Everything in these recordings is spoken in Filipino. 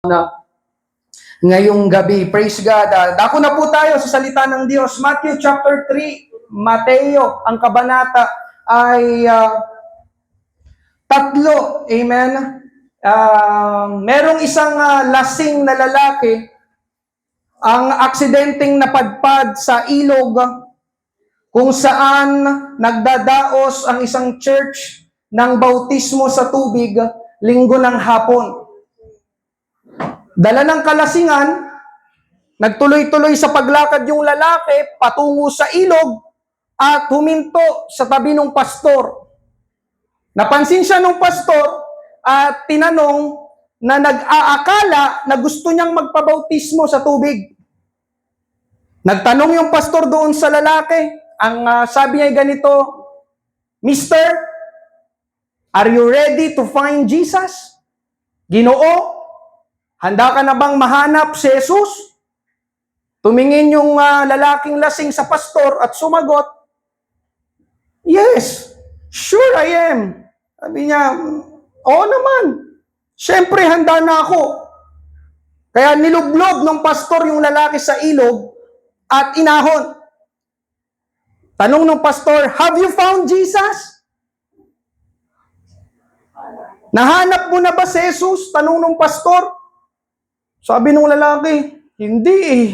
na ngayong gabi. Praise God. Dako na po tayo sa salita ng Diyos. Matthew chapter 3, Mateo, ang kabanata ay 3. Amen. Merong isang lasing na lalaki ang aksidenteng napadpad sa ilog kung saan nagdadaos ang isang church ng bautismo sa tubig linggo ng hapon. Dala ng kalasingan, nagtuloy-tuloy sa paglakad yung lalaki patungo sa ilog at huminto sa tabi ng pastor. Napansin siya ng pastor at tinanong na nag-aakala na gusto niyang magpabautismo sa tubig. Nagtanong yung pastor doon sa lalaki. Ang sabi niya ganito, "Mister, are you ready to find Jesus?" Ginoo, handa ka na bang mahanap si Jesus? Tumingin yung lalaking lasing sa pastor at sumagot, "Yes, sure I am." Sabi niya, "Oo naman. Siyempre, handa na ako." Kaya nilublob ng pastor yung lalaki sa ilog at inahon. Tanong ng pastor, "Have you found Jesus?" "Nahanap mo na ba si Jesus?" Tanong ng pastor. Sabi ng lalaki, "Hindi eh."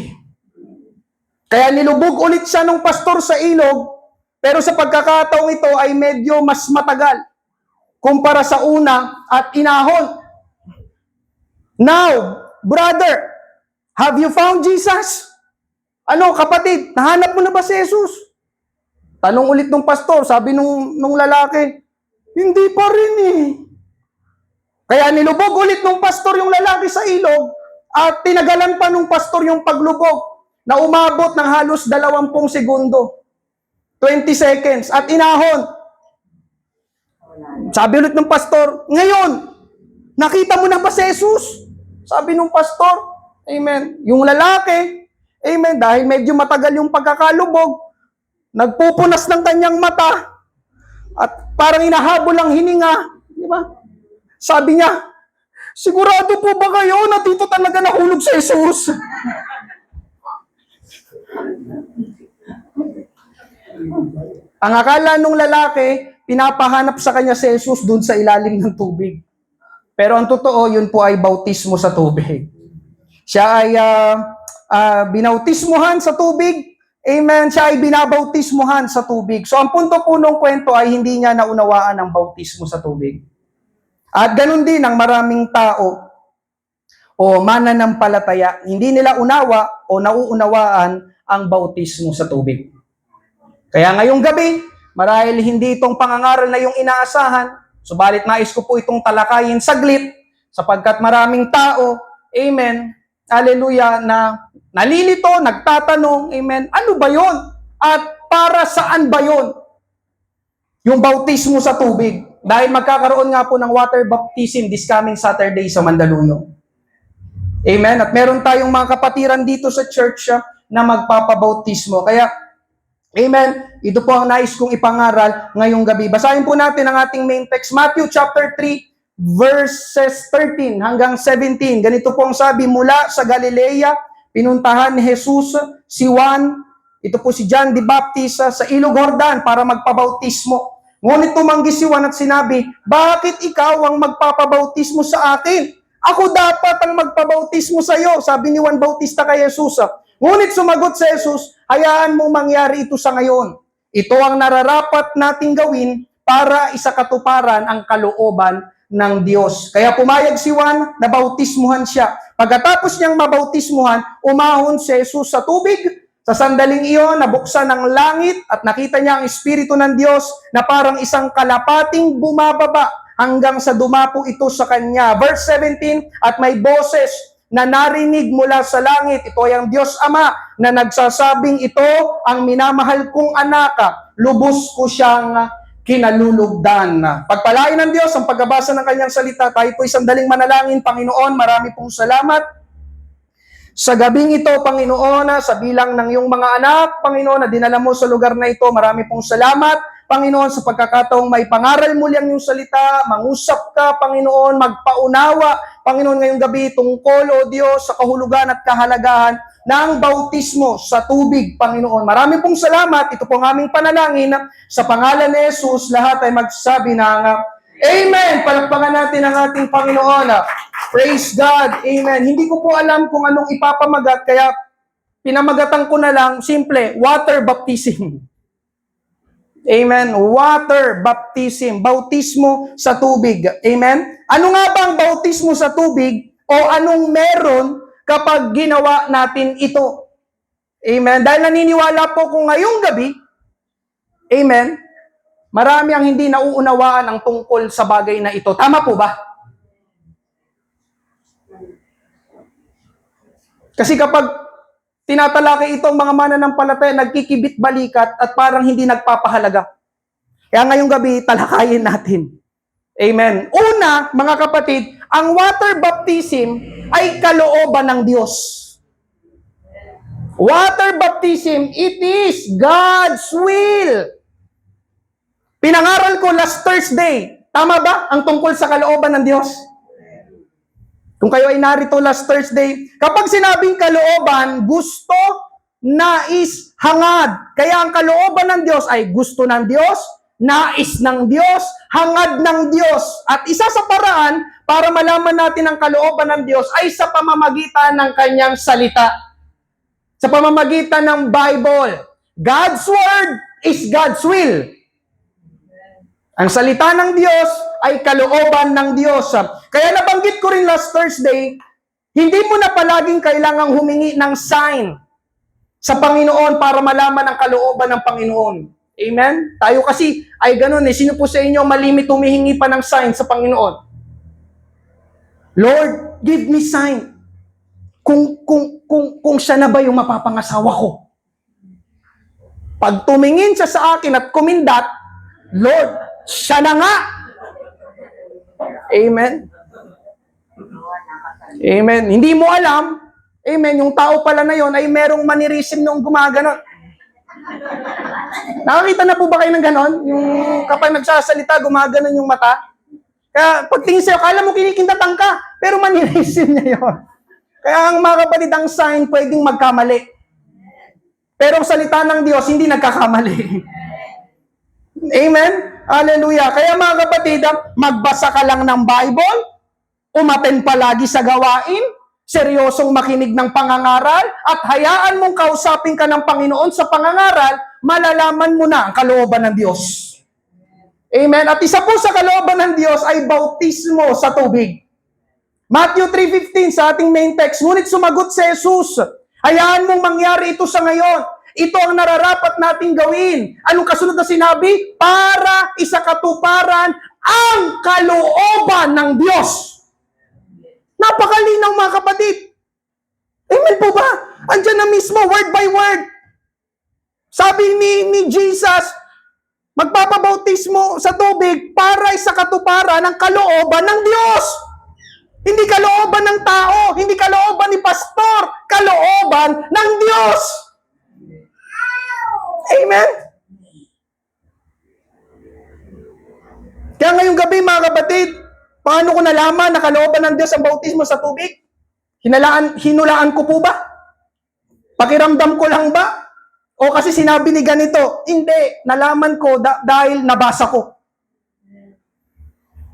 Kaya nilubog ulit siya ng pastor sa ilog, pero sa pagkakataong ito ay medyo mas matagal kumpara sa una at inahon. "Now, brother, have you found Jesus?" "Ano, kapatid, nahanap mo na ba si Jesus?" Tanong ulit ng pastor, sabi nung lalaki, "Hindi pa rin eh." Kaya nilubog ulit ng pastor yung lalaki sa ilog at tinagalan pa ng pastor yung paglubog na umabot ng halos 20 segundo. 20 seconds. At inahon. Sabi ulit ng pastor, "Ngayon, nakita mo na ba si Jesus?" Sabi ng pastor, amen. Yung lalaki, amen, dahil medyo matagal yung pagkakalubog, nagpupunas ng kanyang mata at parang inahabol ang hininga. Di ba? Sabi niya, "Sigurado po ba kayo na dito talaga nahulog si Jesus?" Ang akala nung lalaki, pinapahanap sa kanya si Jesus doon sa ilalim ng tubig. Pero ang totoo, yun po ay bautismo sa tubig. Siya ay binautismuhan sa tubig. Amen. Siya ay binabautismuhan sa tubig. So ang punto po ng kwento ay hindi niya naunawaan ang bautismo sa tubig. At ganun din ang maraming tao o mananampalataya, hindi nila unawa o nauunawaan ang bautismo sa tubig. Kaya ngayong gabi, marahil hindi itong pangangaral na yung inaasahan, subalit nais ko po itong talakayin saglit, sapagkat maraming tao, amen, hallelujah, na nalilito, nagtatanong, amen, ano ba yon? At para saan ba yon? Yung bautismo sa tubig. Dahil magkakaroon nga po ng water baptism this coming Saturday sa Mandaluyong. Amen? At meron tayong mga kapatiran dito sa church na magpapabautismo. Kaya, amen, ito po ang nais kong ipangaral ngayong gabi. Basahin po natin ang ating main text, Matthew chapter 3, verses 13 hanggang 17. Ganito po ang sabi, mula sa Galilea, pinuntahan ni Jesus si Juan, ito po si John the Baptist, sa ilog Jordan para magpabautismo. Ngunit tumanggi si Juan at sinabi, "Bakit ikaw ang magpapabautismo sa akin? Ako dapat ang magpabautismo sa iyo." Sabi ni Juan Bautista kay Jesus. Ngunit sumagot si Jesus, "Hayaan mo mangyari ito sa ngayon. Ito ang nararapat nating gawin para isakatuparan ang kalooban ng Diyos." Kaya pumayag si Juan na bautismuhan siya. Pagkatapos niyang mabautismuhan, umahon si Jesus sa tubig. Sa sandaling iyon, nabuksan ang langit at nakita niya ang Espiritu ng Diyos na parang isang kalapating bumababa hanggang sa dumapo ito sa kanya. Verse 17, at may boses na narinig mula sa langit. Ito ay ang Diyos Ama na nagsasabing, "Ito ang minamahal kong anak, lubos ko siyang kinalulugdan." Pagpalain ng Diyos ang pagbabasa ng kanyang salita. Tayo po'y sandaling manalangin. Panginoon, marami pong salamat sa gabing ito, Panginoon, sa bilang ng iyong mga anak, Panginoon, na dinala mo sa lugar na ito. Marami pong salamat Panginoon, sa pagkakataong may pangaral mo lang yung salita, mangusap ka, Panginoon, magpaunawa, Panginoon, ngayong gabi tungkol, O Diyos, sa kahulugan at kahalagahan ng bautismo sa tubig, Panginoon. Marami pong salamat. Ito pong aming panalangin. Sa pangalan ni Jesus, lahat ay magsabi ng Amen! Palakpakan natin ang ating Panginoon. Praise God. Amen. Hindi ko po alam kung anong ipapamagat, kaya pinamagatan ko na lang, simple, water baptism. Amen. Water baptism. Bautismo sa tubig. Amen. Ano nga ba ang bautismo sa tubig o anong meron kapag ginawa natin ito? Amen. Dahil naniniwala po ko ngayong gabi, amen, marami ang hindi nauunawaan ang tungkol sa bagay na ito. Tama po ba? Kasi kapag tinatalakay itong mga mananampalataya, nagkikibit balikat at parang hindi nagpapahalaga. Kaya ngayong gabi, talakayin natin. Amen. Una, mga kapatid, ang water baptism ay kalooban ng Diyos. Water baptism, it is God's will. Pinangaral ko last Thursday. Tama ba ang tungkol sa kalooban ng Diyos? Kung kayo ay narito last Thursday, kapag sinabing kalooban, gusto, nais, hangad. Kaya ang kalooban ng Diyos ay gusto ng Diyos, nais ng Diyos, hangad ng Diyos. At isa sa paraan para malaman natin ang kalooban ng Diyos ay sa pamamagitan ng kanyang salita. Sa pamamagitan ng Bible. God's Word is God's will. Ang salita ng Diyos ay kalooban ng Diyos. Kaya nabanggit ko rin last Thursday, hindi mo na palaging kailangang humingi ng sign sa Panginoon para malaman ang kalooban ng Panginoon. Amen? Tayo kasi ay ganun eh. Sino po sa inyo malimit humihingi pa ng sign sa Panginoon? Lord, give me sign. Kung siya na ba yung mapapangasawa ko? Pag tumingin siya sa akin at kumindat, Lord, siya na nga. Amen. Amen. Hindi mo alam, amen, yung tao pala na yon ay merong manirisim nung gumaganon. Nakakita na po ba kayo ng ganon? Yung kapag nagsasalita, gumaganon yung mata? Kaya pagtingin sa'yo, kala mo kinikindatan ka, pero manirisim niya yon. Kaya ang mga kapatid, ang sign pwedeng magkamali. Pero ang salita ng Diyos, hindi nagkakamali. Amen? Hallelujah. Kaya mga kapatid, magbasa ka lang ng Bible, umaten palagi sa gawain, seryosong makinig ng pangangaral, at hayaan mong kausapin ka ng Panginoon sa pangangaral, malalaman mo na ang kalooban ng Diyos. Amen? At isa po sa kalooban ng Diyos ay bautismo sa tubig. Matthew 3:15 sa ating main text, ngunit sumagot si Jesus, hayaan mong mangyari ito sa ngayon. Ito ang nararapat nating gawin. Anong kasunod na sinabi? Para isakatuparan ang kalooban ng Diyos. Napakalinaw mga kapatid. Amen po ba? Andiyan na mismo, word by word. Sabi ni Jesus, magpapabautismo sa tubig para isakatuparan ang kalooban ng Diyos. Hindi kalooban ng tao, hindi kalooban ni pastor, kalooban ng Diyos. Amen? Kaya ngayong gabi mga kapatid, paano ko nalaman na kalooban ng Diyos ang bautismo sa tubig? Hinulaan ko po ba? Pakiramdam ko lang ba? O kasi sinabi ni ganito? Hindi, nalaman ko dahil nabasa ko.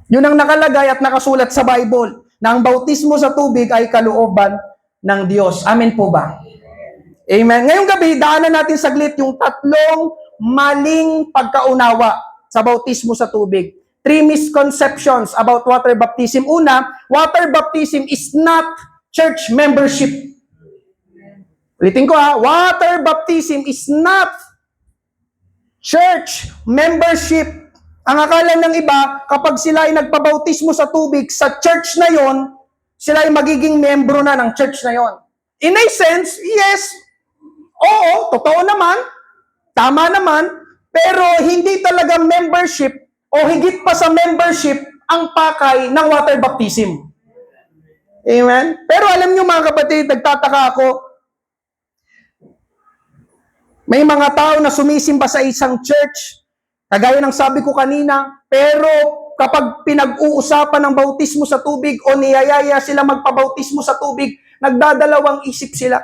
Yun ang nakalagay at nakasulat sa Bible na ang bautismo sa tubig ay kalooban ng Diyos. Amen po ba? Amen. Ngayong gabi, daanan natin saglit yung tatlong maling pagkaunawa sa bautismo sa tubig. 3 misconceptions about water baptism. Una, water baptism is not church membership. Ulitin ko water baptism is not church membership. Ang akala ng iba, kapag sila ay nagpabautismo sa tubig sa church na yon, sila ay magiging membro na ng church na yon. In a sense, yes, oo, totoo naman, tama naman, pero hindi talaga membership o higit pa sa membership ang pakay ng water baptism. Amen? Pero alam nyo mga kapatid, nagtataka ako, may mga tao na sumisimba sa isang church, Kagaya ng sabi ko kanina, pero kapag pinag-uusapan ng bautismo sa tubig o niyayaya sila magpabautismo sa tubig, nagdadalawang isip sila.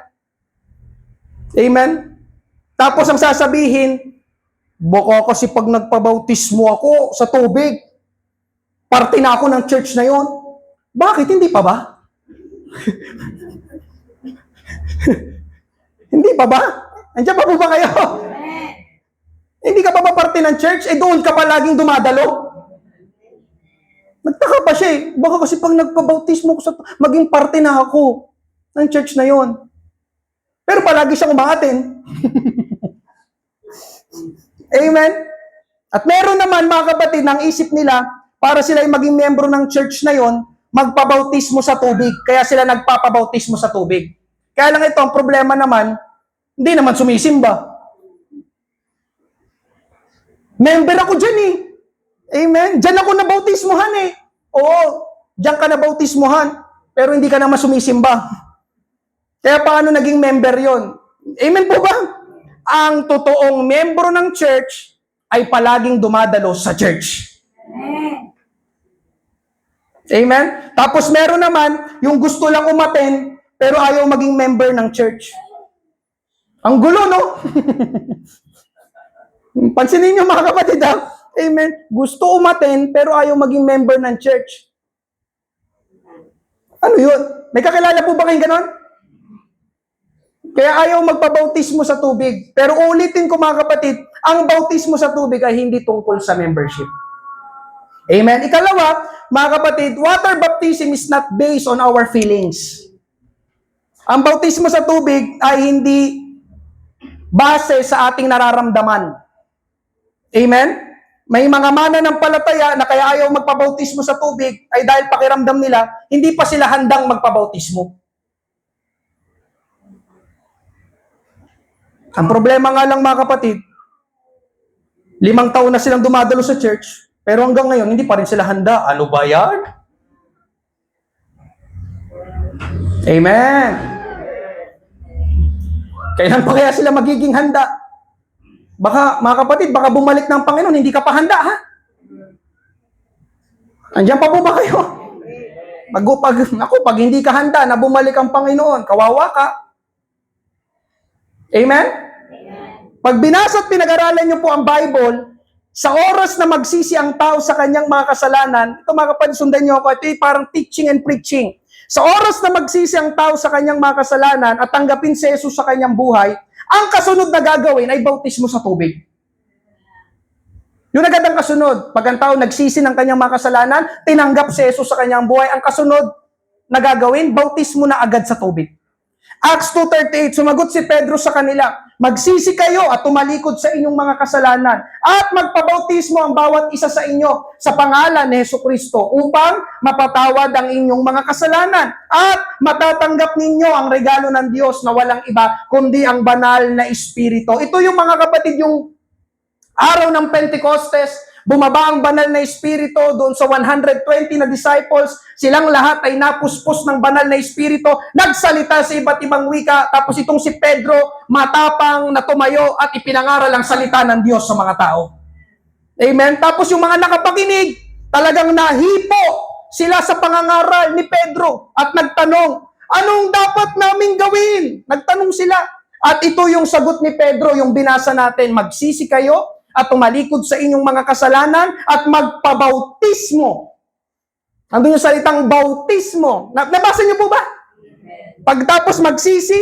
Amen? Tapos ang sasabihin, baka kasi pag nagpabautismo ako sa tubig, parte na ako ng church na yon. Bakit? Hindi pa ba? Hindi pa ba? Andiyan pa po ba kayo? Hindi ka pa ba parte ng church? Doon ka pa laging dumadalo? Nagtaka pa siya eh. Baka kasi pag nagpabautismo ko maging parte na ako ng church na yon. Pero palagi siyang umaatin. Amen? At meron naman mga kapatid, ng isip nila, para sila ay maging membro ng church na yon, magpabautismo sa tubig. Kaya sila nagpapabautismo sa tubig. Kaya lang ito, ang problema naman, hindi naman sumisimba. Member ako dyan eh. Amen? Dyan ako nabautismuhan eh. Oo, dyan ka nabautismuhan, pero hindi ka naman sumisimba. Kaya paano naging member yon? Amen po ba? Ang totoong membro ng church ay palaging dumadalo sa church. Amen? Tapos meron naman yung gusto lang umaten, pero ayaw maging member ng church. Ang gulo, no? Pansinin niyo mga kapatid, ha? Amen. Gusto umaten, pero ayaw maging member ng church. Ano yun? May kakilala po ba kayong ganon? Kaya ayaw magpabautismo sa tubig. Pero ulitin ko mga kapatid, ang bautismo sa tubig ay hindi tungkol sa membership. Amen. Ikalawa, mga kapatid, water baptism is not based on our feelings. Ang bautismo sa tubig ay hindi base sa ating nararamdaman. Amen? May mga mananampalataya na kaya ayaw magpabautismo sa tubig ay dahil pakiramdam nila, hindi pa sila handang magpabautismo. Ang problema nga lang mga kapatid, 5 taon na silang dumadalo sa church, pero hanggang ngayon, hindi pa rin sila handa. Ano ba yan? Amen. Kailan pa kaya sila magiging handa? Baka, mga kapatid, baka bumalik ng Panginoon, hindi ka pa handa, ha? Andiyan pa po ba kayo? Pag hindi ka handa na bumalik ang Panginoon, kawawa ka. Amen? Pag binasa at pinag-aralan niyo po ang Bible, sa oras na magsisi ang tao sa kanyang mga kasalanan, ito mga kapatid, sundan niyo ako, ito parang teaching and preaching. Sa oras na magsisi ang tao sa kanyang mga kasalanan at tanggapin si Jesus sa kanyang buhay, ang kasunod na gagawin ay bautismo sa tubig. Yung agad ang kasunod, pag ang tao nagsisi ng kanyang mga kasalanan, tinanggap si Jesus sa kanyang buhay, ang kasunod na gagawin, bautismo na agad sa tubig. Acts 2:38, sumagot si Pedro sa kanila, magsisi kayo at tumalikod sa inyong mga kasalanan at magpabautismo ang bawat isa sa inyo sa pangalan ni Jesucristo upang mapatawad ang inyong mga kasalanan at matatanggap ninyo ang regalo ng Diyos na walang iba kundi ang banal na Espiritu. Ito yung mga kapatid, yung araw ng Pentecostes, bumaba ang banal na Espiritu doon sa 120 na disciples. Silang lahat ay napuspos ng banal na Espiritu, nagsalita sa iba't ibang wika. Tapos itong si Pedro, matapang na tumayo at ipinangaral ang salita ng Diyos sa mga tao. Amen? Tapos yung mga nakapakinig, talagang nahipo sila sa pangangaral ni Pedro at nagtanong, anong dapat naming gawin? Nagtanong sila. At ito yung sagot ni Pedro, yung binasa natin, magsisi kayo at tumalikod sa inyong mga kasalanan at magpabautismo. Andun yung salitang bautismo. Nabasa niyo po ba? Pagtapos magsisi,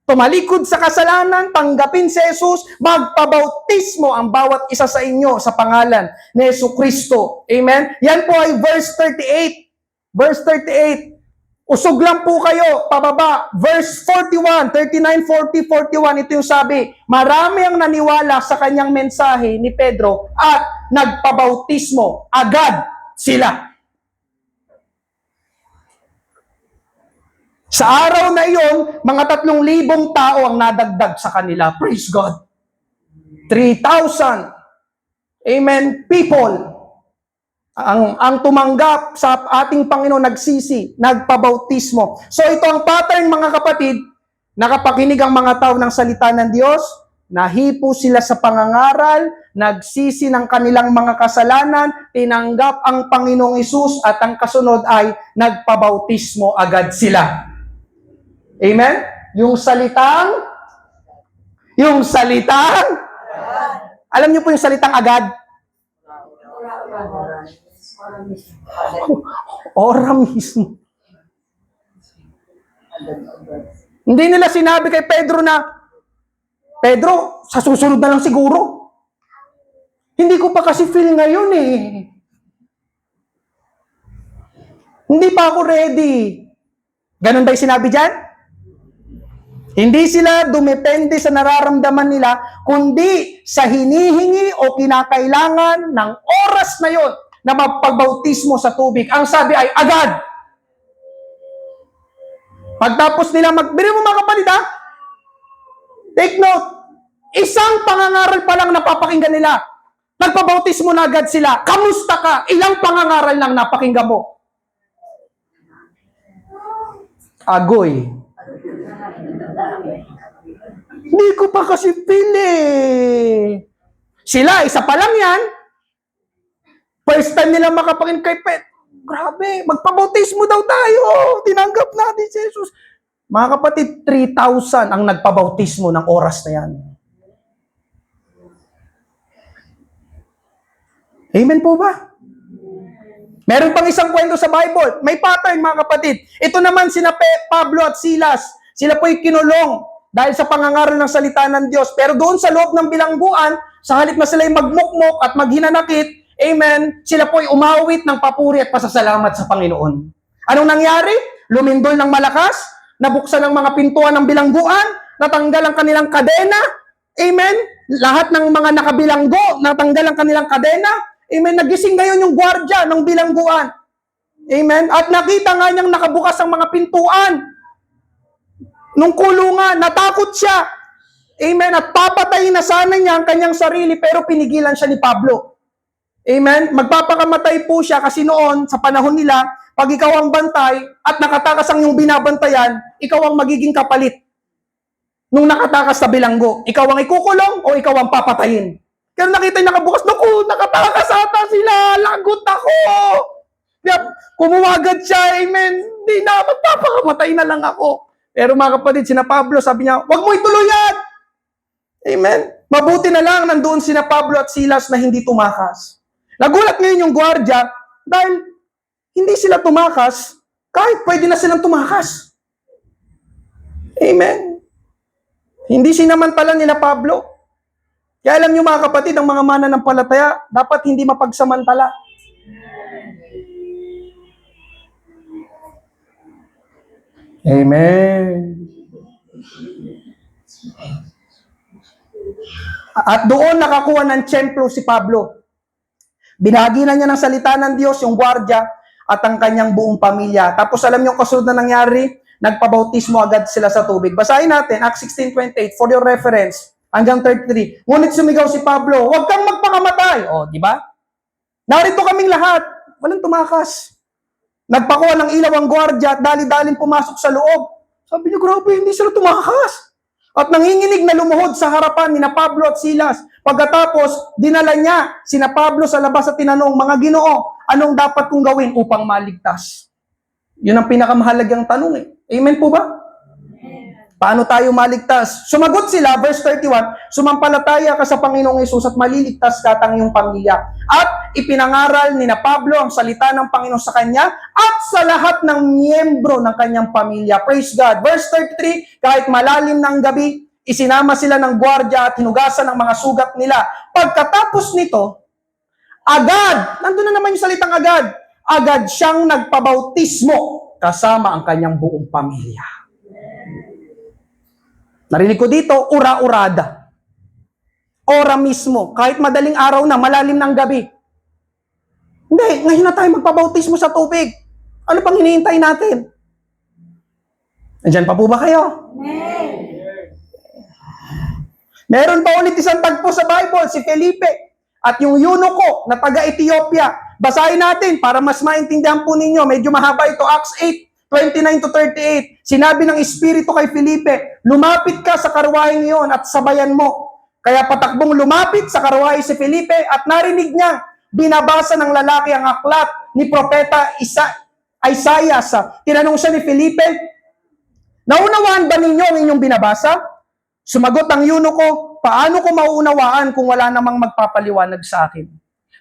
tumalikod sa kasalanan, tanggapin si Jesus, magpabautismo ang bawat isa sa inyo sa pangalan ni Jesucristo. Amen? Yan po ay verse 38. Verse 38. Usog lang po kayo, pababa. Verse 41, 39, 40, 41, ito yung sabi, marami ang naniwala sa kanyang mensahe ni Pedro at nagpabautismo agad sila. Sa araw na iyon, mga 3,000 tao ang nadagdag sa kanila. Praise God. 3,000. Amen. People. Ang tumanggap sa ating Panginoon, nagsisi, nagpabautismo. So ito ang pattern mga kapatid, nakapakinig ang mga tao ng salita ng Diyos, nahipo sila sa pangangaral, nagsisi ng kanilang mga kasalanan, tinanggap ang Panginoong Hesus at ang kasunod ay nagpabautismo agad sila. Amen? Yung salitang, alam niyo po yung salitang agad? Ora mismo. Hindi nila sinabi kay Pedro na, Pedro, sa susunod na lang siguro. Hindi ko pa kasi feel ngayon eh. Hindi pa ako ready. Ganon ba yung sinabi dyan? Hindi sila dumepende sa nararamdaman nila, kundi sa hinihingi o kinakailangan ng oras na yon na magpagbautismo sa tubig. Ang sabi ay agad. Pagtapos nila bili mo mga kapatid ha? Take note, isang pangangaral pa lang napapakinggan nila. Nagpabautismo na agad sila. Kamusta ka? Ilang pangangaral lang napakinggan mo? Agoy. Hindi ko pa kasi pili. Sila, isa pa lang yan. First time nila makapakinggan kay Pet. Grabe, magpabautismo daw tayo. Tinanggap natin si Jesus. Mga kapatid, 3,000 ang nagpabautismo ng oras na yan. Amen po ba? Meron pang isang kwento sa Bible. May pattern, mga kapatid. Ito naman sina Pablo at Silas. Sila po'y kinulong dahil sa pangangaral ng salita ng Diyos. Pero doon sa loob ng bilangguan, sa halip na sila'y magmukmok at maghinanakit, amen, sila po'y umawit ng papuri at pasasalamat sa Panginoon. Anong nangyari? Lumindol ng malakas, nabuksan ang mga pintuan ng bilangguan, natanggal ang kanilang kadena, amen, lahat ng mga nakabilanggo, natanggal ang kanilang kadena, amen, nagising ngayon yung gwardya ng bilangguan, amen, at nakita nga niyang nakabukas ang mga pintuan, nung kulungan, natakot siya, amen, at papatayin na sana niya ang kanyang sarili, pero pinigilan siya ni Pablo. Amen? Magpapakamatay po siya kasi noon, sa panahon nila, pag ikaw ang bantay at nakatakas ang iyong binabantayan, ikaw ang magiging kapalit. Nung nakatakas sa bilanggo, ikaw ang ikukulong o ikaw ang papatayin. Kaya nakita niya nakabukas, naku, nakatakas ata sila, lagot ako. Kaya kumuwagad siya, amen, hindi na, magpapakamatay na lang ako. Pero mga kapatid, sina Pablo, sabi niya, wag mo ituloy yan. Amen? Mabuti na lang nandoon sina Pablo at Silas na hindi tumakas. Nagulat ngayon yung gwardya dahil hindi sila tumakas kahit pwede na silang tumakas. Amen? Hindi sinamantala nila Pablo. Kaya alam nyo mga kapatid, ang mga mananampalataya dapat hindi mapagsamantala. Amen. At doon nakakuha ng templo si Pablo. Binahagi na niya ng salita ng Diyos, yung gwardya, at ang kanyang buong pamilya. Tapos alam niyo kasunod na nangyari, nagpabautismo agad sila sa tubig. Basahin natin, Acts 16:28, for your reference, hanggang 33. Ngunit sumigaw si Pablo, huwag kang magpakamatay. O, di ba? Narito kaming lahat. Walang tumakas. Nagpakuha ng ilaw ang gwardya at dali-daling pumasok sa loob. Sabi niyo, grabe, hindi sila tumakas. At nanginginig na lumuhod sa harapan ni na Pablo at Silas. Pagkatapos, dinala niya sina Pablo sa labas at tinanong, mga Ginoo, anong dapat kong gawin upang maligtas? Yun ang pinakamahalagang tanong eh. Amen po ba? Paano tayo maligtas? Sumagot sila, verse 31, sumampalataya ka sa Panginoong Hesus at maliligtas ka at ang iyong pamilya. At ipinangaral ni na Pablo ang salita ng Panginoon sa kanya at sa lahat ng miyembro ng kanyang pamilya. Praise God. Verse 33, kahit malalim ng gabi, isinama sila ng gwardya at hinugasan ng mga sugat nila. Pagkatapos nito, agad, nandun na naman yung salitang agad siyang nagpabautismo kasama ang kanyang buong pamilya. Narinig ko dito, ura-urada. Ora mismo, kahit madaling araw na, malalim ng gabi. Hindi, ngayon na tayo magpabautismo sa tubig. Ano pang hinihintay natin? Nandiyan pa po ba kayo? Meron pa ulit isang tagpo sa Bible, si Felipe. At yung eunuko na taga-Ethiopia. Basahin natin para mas maintindihan po ninyo. Medyo mahaba ito, Acts 8:29-38. Sinabi ng Espiritu kay Felipe, lumapit ka sa karwaheng iyon at sabayan mo. Kaya patakbong lumapit sa karwahe si Felipe at narinig niya, binabasa ng lalaki ang aklat ni Propeta Isaiah. Tinanong siya ni Felipe, naunawaan ba ninyo ang inyong binabasa? Sumagot ang eunuko, paano ko mauunawaan kung wala namang magpapaliwanag sa akin?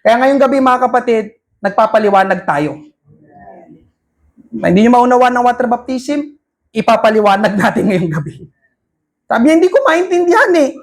Kaya ngayong gabi mga kapatid, nagpapaliwanag tayo. Hindi nyo maunawaan ng water baptism, ipapaliwanag natin ngayong gabi. Sabi niya, hindi ko maintindihan eh.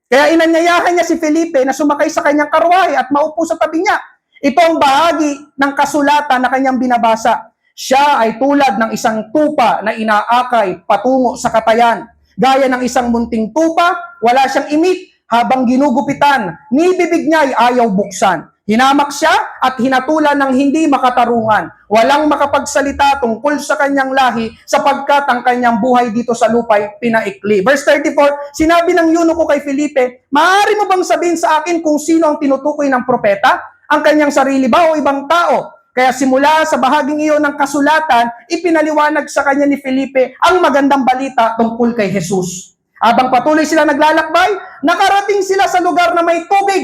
Kaya inanyayahan niya si Felipe na sumakay sa kanyang karwahe at maupo sa tabi niya. Ito ang bahagi ng kasulatan na kanyang binabasa. Siya ay tulad ng isang tupa na inaakay patungo sa katayan. Gaya ng isang munting tupa, wala siyang imik habang ginugupitan. Ni bibig niya ay ayaw buksan. Hinamak siya at hinatulan ng hindi makatarungan. Walang makapagsalita tungkol sa kanyang lahi sapagkat ang kanyang buhay dito sa lupa ay pinaikli. Verse 34, sinabi ng eunuko kay Felipe, maaari mo bang sabihin sa akin kung sino ang tinutukoy ng propeta? Ang kanyang sarili ba o ibang tao? Kaya simula sa bahaging iyon ng kasulatan, ipinaliwanag sa kanya ni Felipe ang magandang balita tungkol kay Jesus. Habang patuloy sila naglalakbay, nakarating sila sa lugar na may tubig.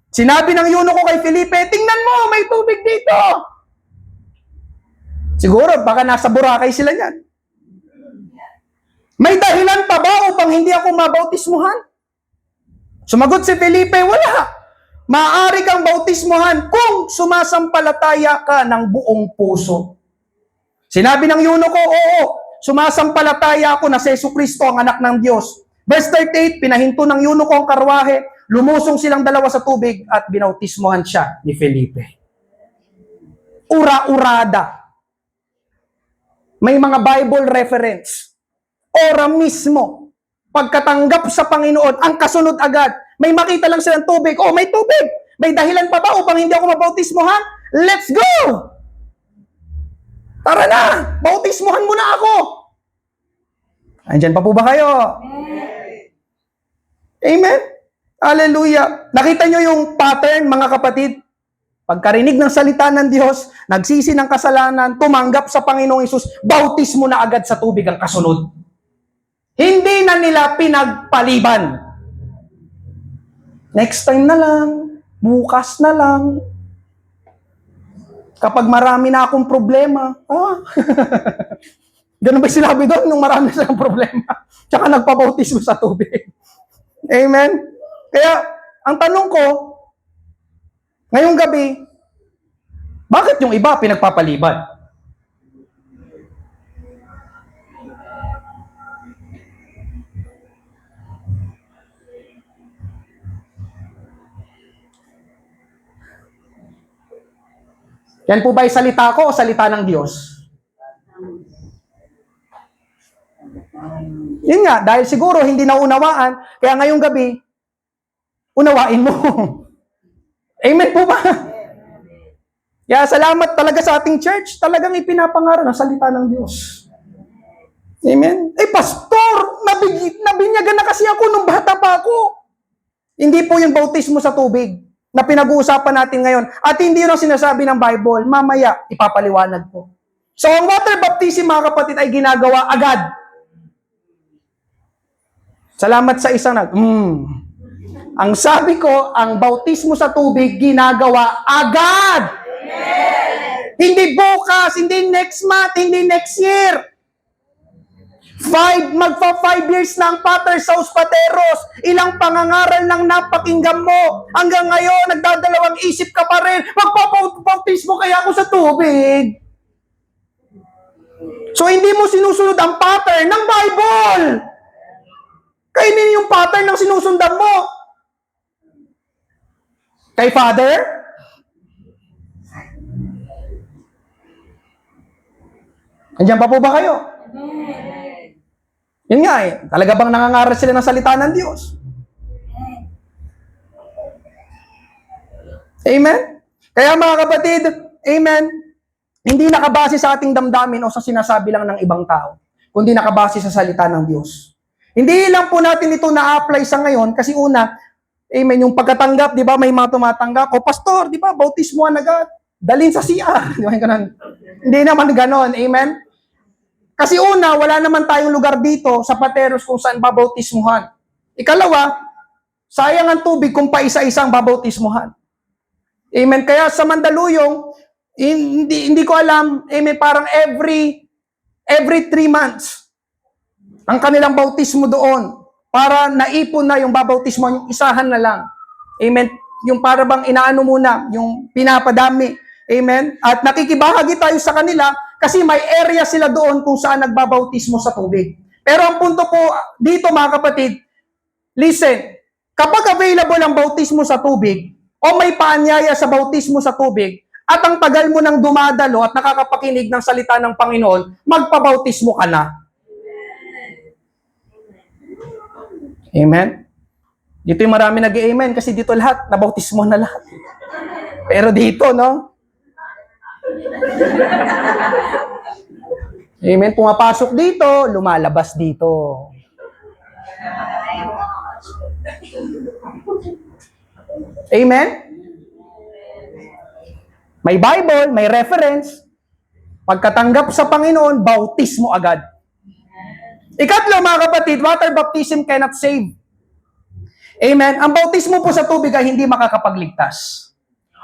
Sinabi ng eunuko kay Felipe, tingnan mo, may tubig dito. Siguro, baka nasa Boracay sila yan. May dahilan pa ba upang hindi ako mabautismuhan? Sumagot si Felipe, wala. Maaari kang bautismuhan kung sumasampalataya ka ng buong puso. Sinabi ng eunuko, oo, sumasampalataya ako na si Jesucristo ang anak ng Diyos. Verse 38, pinahinto ng eunuko ang karwahe, lumusong silang dalawa sa tubig at binautismuhan siya ni Felipe. Ura-urada. May mga Bible reference. Ora mismo. Pagkatanggap sa Panginoon, ang kasunod agad, may makita lang silang tubig. Oh, may tubig. May dahilan pa ba upang hindi ako mabautismuhan? Let's go! Tara na! Bautismuhan mo na ako! Andyan pa po ba kayo? Amen? Hallelujah! Nakita nyo yung pattern, mga kapatid? Pagkarinig ng salita ng Diyos, nagsisi ng kasalanan, tumanggap sa Panginoong Hesus, bautismo na agad sa tubig ang kasunod. Hindi na nila pinagpaliban. Next time na lang, bukas na lang. Kapag marami na akong problema, ganun ba sinabi doon nung marami silang problema? Tsaka nagpabautismo sa tubig. Amen? Kaya, ang tanong ko, ngayong gabi, bakit yung iba pinagpapaliban? Yan po ba ay salita ko o salita ng Diyos? Yun nga, dahil siguro hindi naunawaan, kaya ngayong gabi, unawain mo. Amen po ba? Kaya salamat talaga sa ating church, talagang ipinapangaral ang salita ng Diyos. Amen? Pastor, nabinyagan na kasi ako nung bata pa ako. Hindi po yung bautismo sa tubig na pinag-uusapan natin ngayon. At hindi yun ang sinasabi ng Bible. Mamaya, ipapaliwanag ko. So, ang water baptism, mga kapatid, ay ginagawa agad. Salamat sa isang Ang sabi ko, ang bautismo sa tubig, ginagawa agad. Amen. Hindi bukas, hindi next month, hindi next year. Magpa 5 years na ang Pater Saus Pateros. Ilang pangangaral ng napakinggan mo. Hanggang ngayon, nagdadalawang isip ka pa rin. Magpapautismo kaya ako sa tubig. So, hindi mo sinusunod ang pattern ng Bible. Kainin yung pattern ng sinusundan mo. Kay Father? Andiyan pa po ba kayo? Yun nga talaga bang nangangaral sila ng salita ng Diyos? Amen? Kaya mga kapatid, amen, hindi nakabase sa ating damdamin o sa sinasabi lang ng ibang tao, kundi nakabase sa salita ng Diyos. Hindi lang po natin ito na-apply sa ngayon kasi una, amen, yung pagkatanggap, di ba, may mga tumatanggap, o pastor, di ba, bautismuhan agad, dalhin sa CR. Di ba, ganun? Hindi naman ganon, amen? Kasi una, wala naman tayong lugar dito sa Pateros kung saan babautismuhan. Ikalawa, sayang ang tubig kung paisa-isang babautismuhan. Amen. Kaya sa Mandaluyong, hindi ko alam, amen, parang every 3 months, ang kanilang bautismo doon, para naipon na yung babautismo, yung isahan na lang. Amen. Yung para bang inaano muna, yung pinapadami. Amen. At nakikibahagi tayo sa kanila kasi may area sila doon kung saan nagbabautismo sa tubig. Pero ang punto po dito mga kapatid, listen, kapag available ang bautismo sa tubig o may paanyaya sa bautismo sa tubig at ang tagal mo nang dumadalo at nakakapakinig ng salita ng Panginoon, magpabautismo ka na. Amen? Dito yung marami nag-amen kasi dito lahat, nabautismo na lahat. Pero dito, no? Amen? Pumapasok dito, lumalabas dito. Amen? May Bible, may reference. Pagkatanggap sa Panginoon, bautismo agad. Ikatlo, mga kapatid, water baptism cannot save. Amen? Ang bautismo po sa tubig ay hindi makakapagligtas.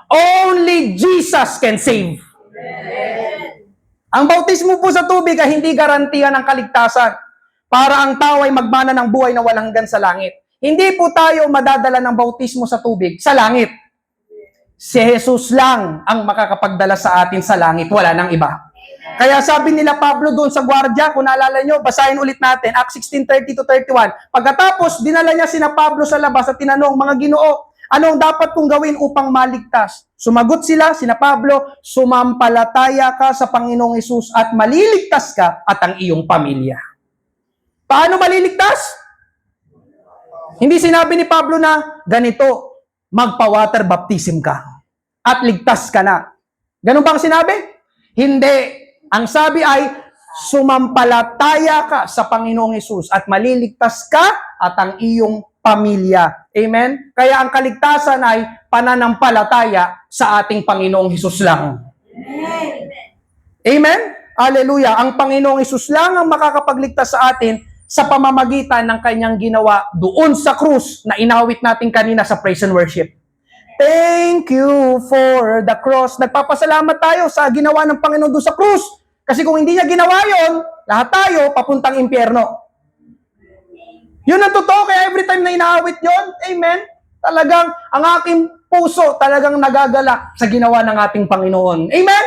Only Jesus can save. Ang bautismo po sa tubig ay hindi garantiya ng kaligtasan para ang tao ay magmana ng buhay na walang hanggan sa langit. Hindi po tayo madadala ng bautismo sa tubig sa langit. Si Jesus lang ang makakapagdala sa atin sa langit, wala nang iba. Kaya sabi nila Pablo doon sa gwardiya, kung naalala nyo, basahin ulit natin, Acts 16:30-31. Pagkatapos, dinala niya sina Pablo sa labas at tinanong, mga Ginoo, anong dapat kong gawin upang maligtas? Sumagot sila, sina Pablo, sumampalataya ka sa Panginoong Hesus at maliligtas ka at ang iyong pamilya. Paano maliligtas? Hindi sinabi ni Pablo na, ganito, magpa-water baptism ka at ligtas ka na. Ganun ba ang sinabi? Hindi. Ang sabi ay, sumampalataya ka sa Panginoong Hesus at maliligtas ka at ang iyong pamilya. Amen? Kaya ang kaligtasan ay pananampalataya sa ating Panginoong Hesus lang. Amen? Hallelujah. Ang Panginoong Hesus lang ang makakapagligtas sa atin sa pamamagitan ng kanyang ginawa doon sa krus na inawit natin kanina sa praise and worship. Thank you for the cross. Nagpapasalamat tayo sa ginawa ng Panginoon doon sa krus. Kasi kung hindi niya ginawa yon, lahat tayo papuntang impyerno. Yun ang totoo, kaya every time na inaawit yon, amen, talagang ang aking puso talagang nagagalak sa ginawa ng ating Panginoon. Amen?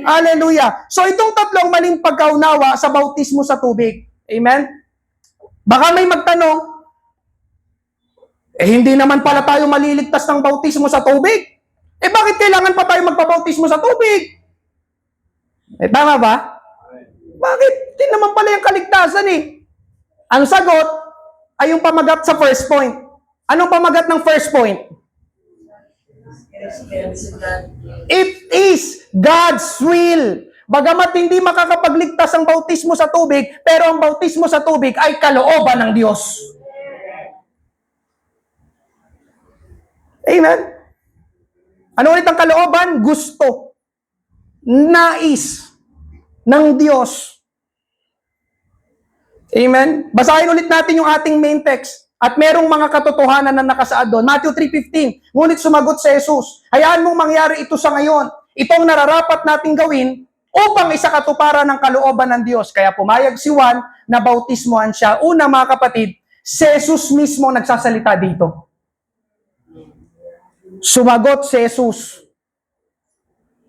Hallelujah. So itong tatlong maling pagkaunawa sa bautismo sa tubig. Amen? Baka may magtanong, hindi naman pala tayo maliligtas ng bautismo sa tubig. Bakit kailangan pa tayo magpabautismo sa tubig? Tama ba? Bakit? Hindi naman pala yung kaligtasan eh. Ang sagot ay yung pamagat sa first point. Anong pamagat ng first point? It is God's will. Bagamat hindi makakapagligtas ang bautismo sa tubig, pero ang bautismo sa tubig ay kalooban ng Diyos. Amen? Ano ulit ang kalooban? Gusto. Nais ng Diyos. Amen? Basahin ulit natin yung ating main text. At merong mga katotohanan na nakasaad doon. Matthew 3:15. Ngunit sumagot si Jesus, hayaan mong mangyari ito sa ngayon. Itong nararapat nating gawin upang isakatuparan ng kalooban ng Diyos. Kaya pumayag si Juan na bautismohan siya. Una mga kapatid, si Jesus mismo nagsasalita dito. Sumagot si Jesus.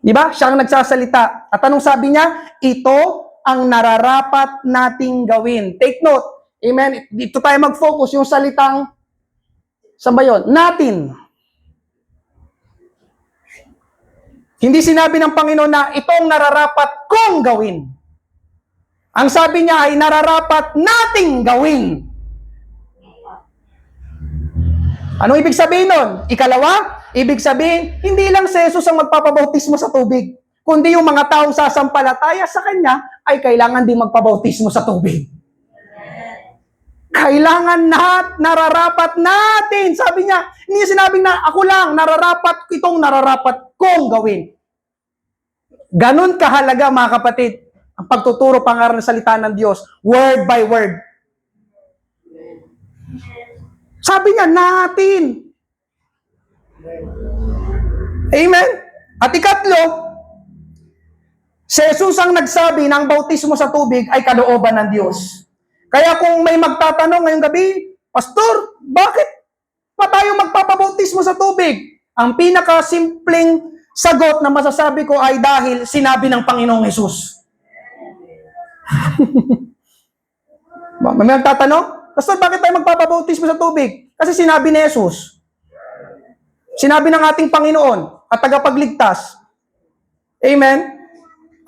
Di ba? Siya ang nagsasalita. At anong sabi niya? Ito ang nararapat nating gawin. Take note. Amen. Dito tayo mag-focus yung salitang, saan ba yun? Natin. Hindi sinabi ng Panginoon na itong nararapat kong gawin. Ang sabi niya ay nararapat nating gawin. Anong ibig sabihin nun? Ikalawa, ibig sabihin, hindi lang si Jesus ang magpapabautismo sa tubig, kundi yung mga taong sasampalataya sa Kanya ay kailangan din magpabautismo sa tubig. Kailangan nararapat natin. Sabi niya, hindi niya sinabing na ako lang, itong nararapat kong gawin. Ganun kahalaga mga kapatid, ang pagtuturo pangaral ng salita ng Diyos, word by word. Sabi niya, natin. Amen? At ikatlo, si Jesus ang nagsabi na ang bautismo sa tubig ay kalooban ng Diyos. Kaya kung may magtatanong ngayong gabi, Pastor, bakit pa tayo magpapabautismo sa tubig? Ang pinakasimpleng sagot na masasabi ko ay dahil sinabi ng Panginoong Hesus. May magtatanong, Pastor, bakit tayo magpapabautismo sa tubig? Kasi sinabi ni Jesus. Sinabi ng ating Panginoon at tagapagligtas. Amen?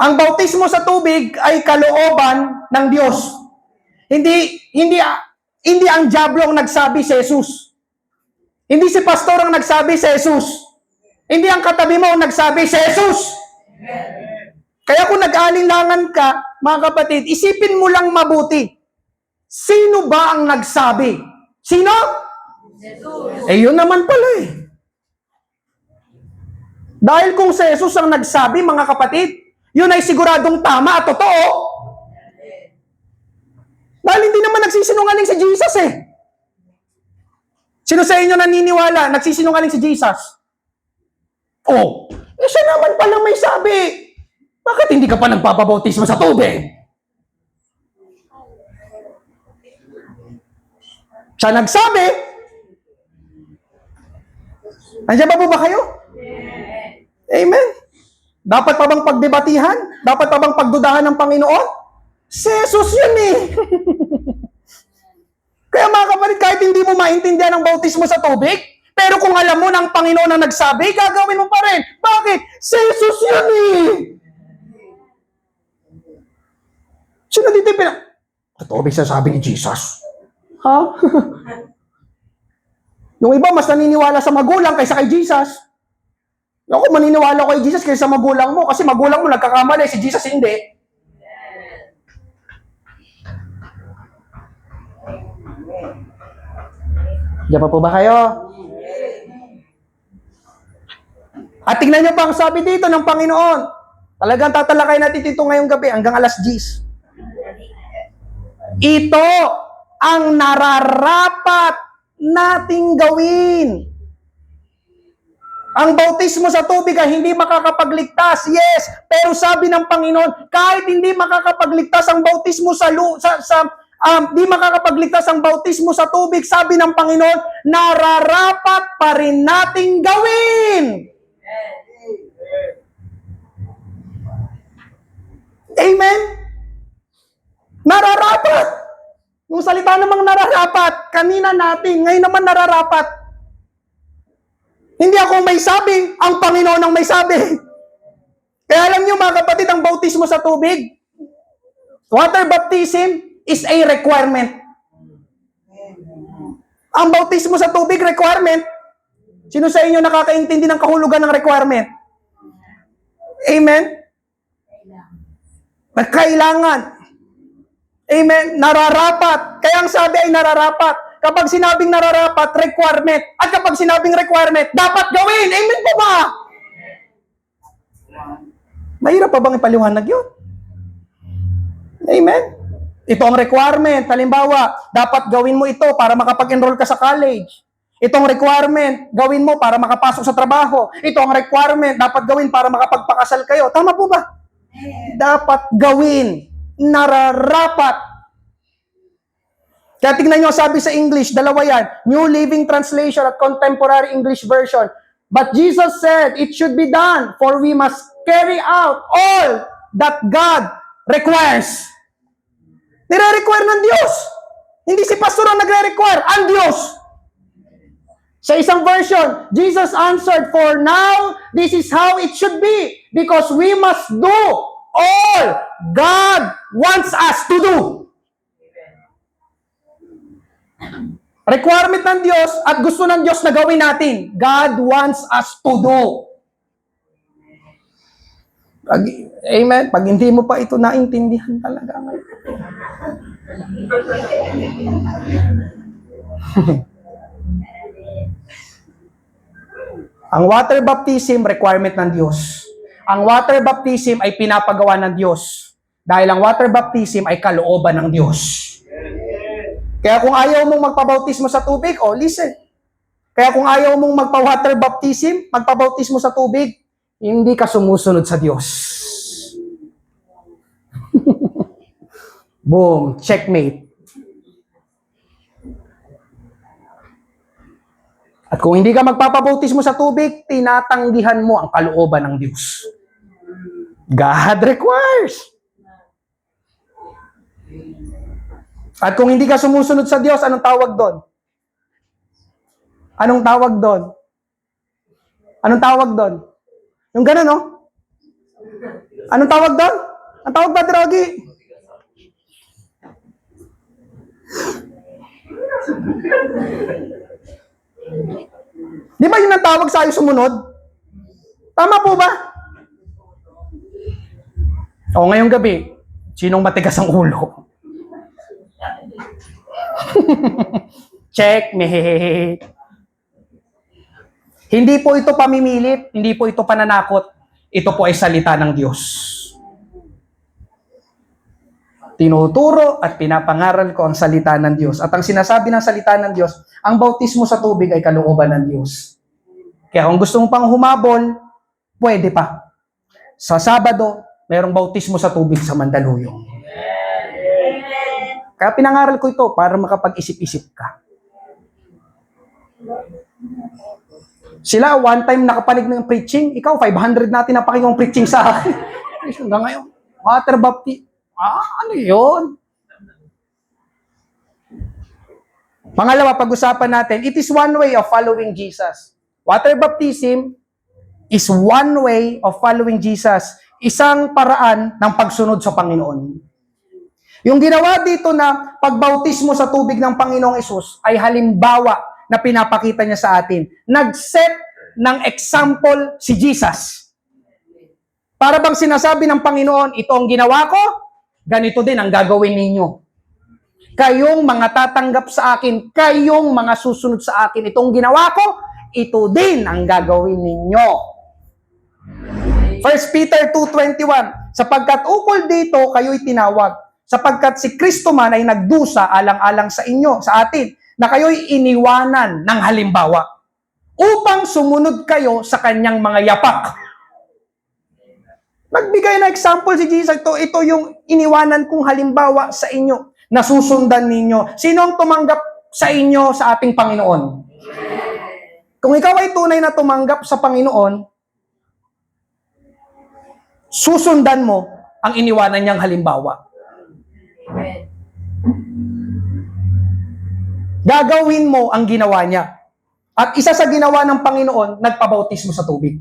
Ang bautismo sa tubig ay kalooban ng Diyos. Hindi ang diablo ang nagsabi si Jesus. Hindi si pastor ang nagsabi si Jesus. Hindi ang katabi mo ang nagsabi si Jesus. Kaya kung nag-alinlangan ka, mga kapatid, isipin mo lang mabuti. Sino ba ang nagsabi? Sino? Jesus. Yun naman pala eh. Dahil kung si Jesus ang nagsabi, mga kapatid, yun ay siguradong tama at totoo. Dahil hindi naman nagsisinungaling si Jesus eh. Sino sa inyo naniniwala, nagsisinungaling si Jesus? Siya naman palang may sabi. Bakit hindi ka pa nagpapabautismo sa tubig? Siya nagsabi. Nandiyan ba po ba kayo? Amen. Dapat pa bang pagdebatihan? Dapat pa bang pagdudahan ng Panginoon? Si Jesus yun eh. Kaya mga kapatid, kahit hindi mo maintindihan ang bautismo sa tubig, pero kung alam mo ng Panginoon ang nagsabi, gagawin mo pa rin. Bakit? Si Jesus yun eh. Sino dito yung totoo ba sabi ni Jesus? Ha? Yung iba, mas naniniwala sa magulang kaysa kay Jesus. Ako, maniniwala ko kay Jesus kaysa sa magulang mo, kasi magulang mo nagkakamali, si Jesus hindi. Diyan pa po ba kayo? At tingnan niyo pa ang sabi dito ng Panginoon. Talagang tatalakay natin dito ngayong gabi hanggang alas 10. Ito ang nararapat nating gawin. Ang bautismo sa tubig ay hindi makakapagligtas. Yes, pero sabi ng Panginoon, kahit hindi makakapagligtas ang bautismo di makakapagligtas ang bautismo sa tubig, sabi ng Panginoon, nararapat pa rin nating gawin. Amen? Nararapat. Yung salita namang nararapat, kanina natin, ngayon naman nararapat. Hindi ako may sabi, ang Panginoon ang may sabi. Kaya alam niyo mga kapatid, ang bautismo sa tubig, water baptism is a requirement. Ang bautismo sa tubig, requirement. Sino sa inyo nakakaintindi ng kahulugan ng requirement? Amen? Kailangan. Amen? Nararapat. Kaya ang sabi ay nararapat. Kapag sinabing nararapat, requirement. At kapag sinabing requirement, dapat gawin. Amen po ba? Mahirap pa bang ipaliwanag yun? Amen? Ito ang requirement. Halimbawa, dapat gawin mo ito para makapag-enroll ka sa college. Itong requirement, gawin mo para makapasok sa trabaho. Ito ang requirement, dapat gawin para makapagpakasal kayo. Tama po ba? Dapat gawin. Nararapat. Kaya tingnan nyo, sabi sa English, dalawa yan. New Living Translation at Contemporary English Version. But Jesus said, it should be done, for we must carry out all that God requires. Nire-require ng Diyos. Hindi si pastor ang nagre-require, ang Diyos. Sa isang version, Jesus answered, for now, this is how it should be, because we must do all God wants us to do. Requirement ng Diyos at gusto ng Diyos na gawin natin. God wants us to do. Amen. Pag hindi mo pa ito naintindihan talaga. Ang water baptism, requirement ng Diyos. Ang water baptism ay pinapagawa ng Diyos. Dahil ang water baptism ay kalooban ng Diyos. Kaya kung ayaw mong magpabautismo sa tubig, listen. Kaya kung ayaw mong magpa-water baptism, magpabautismo sa tubig, hindi ka sumusunod sa Diyos. Boom, checkmate. At kung hindi ka magpapabautismo sa tubig, tinatanggihan mo ang kalooban ng Diyos. God requires. At kung hindi ka sumusunod sa Diyos, anong tawag doon? Anong tawag doon? Anong tawag doon? Yung gano'n, no? Anong tawag doon? Ang tawag ba, Drogi? Di ba yun ang tawag sa'yo sumunod? Tama po ba? O ngayong gabi, sinong matigas ang ulo? Checkmate. Hindi po ito pamimilit, hindi po ito pananakot. Ito po ay salita ng Diyos. Tinuturo at pinapangaral ko ang salita ng Diyos. At ang sinasabi ng salita ng Diyos, ang bautismo sa tubig ay kalooban ng Diyos. Kaya kung gusto mo pang humabol, pwede pa. Sa Sabado, mayroong bautismo sa tubig sa Mandaluyong. Kaya pinangaral ko ito para makapag-isip-isip ka. Sila, one time nakapanig ng preaching, ikaw, 500 natin na pakinggang preaching sa akin. Hanggang ngayon, water baptism. Ano yun? Pangalawa, pag-usapan natin, it is one way of following Jesus. Water baptism is one way of following Jesus. Isang paraan ng pagsunod sa Panginoon. Yung ginawa dito na pagbautismo sa tubig ng Panginoong Hesus ay halimbawa na pinapakita niya sa atin. Nag-set ng example si Jesus. Para bang sinasabi ng Panginoon, ito ang ginawa ko, ganito din ang gagawin ninyo. Kayong mga tatanggap sa akin, kayong mga susunod sa akin, itong ginawa ko, ito din ang gagawin ninyo. 1 Peter 2:21, sapagkat ukol dito kayo'y tinawag, sapagkat si Kristo man ay nagdusa alang-alang sa inyo, sa atin, na kayo'y iniwanan ng halimbawa, upang sumunod kayo sa kanyang mga yapak. Nagbigay na example si Jesus. Ito yung iniwanan kong halimbawa sa inyo, na susundan ninyo. Sino ang tumanggap sa inyo sa ating Panginoon? Kung ikaw ay tunay na tumanggap sa Panginoon, susundan mo ang iniwanan niyang halimbawa. Gagawin mo ang ginawa niya. At isa sa ginawa ng Panginoon, nagpabautismo sa tubig.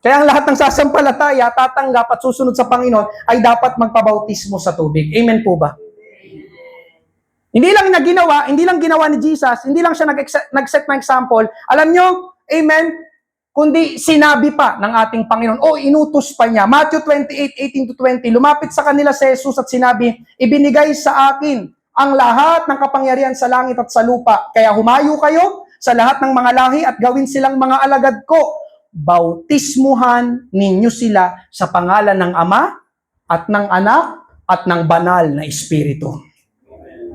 Kaya ang lahat ng sasampalataya, tatanggap at susunod sa Panginoon ay dapat magpabautismo sa tubig. Amen po ba? Hindi lang ginawa ni Jesus, hindi lang siya nag-set ng example. Alam nyo, amen, kundi sinabi pa ng ating Panginoon, inutos pa niya. Matthew 28:18-20, lumapit sa kanila si Jesus at sinabi, ibinigay sa akin ang lahat ng kapangyarihan sa langit at sa lupa. Kaya humayo kayo sa lahat ng mga lahi at gawin silang mga alagad ko. Bautismuhan ninyo sila sa pangalan ng Ama at ng Anak at ng Banal na Espiritu.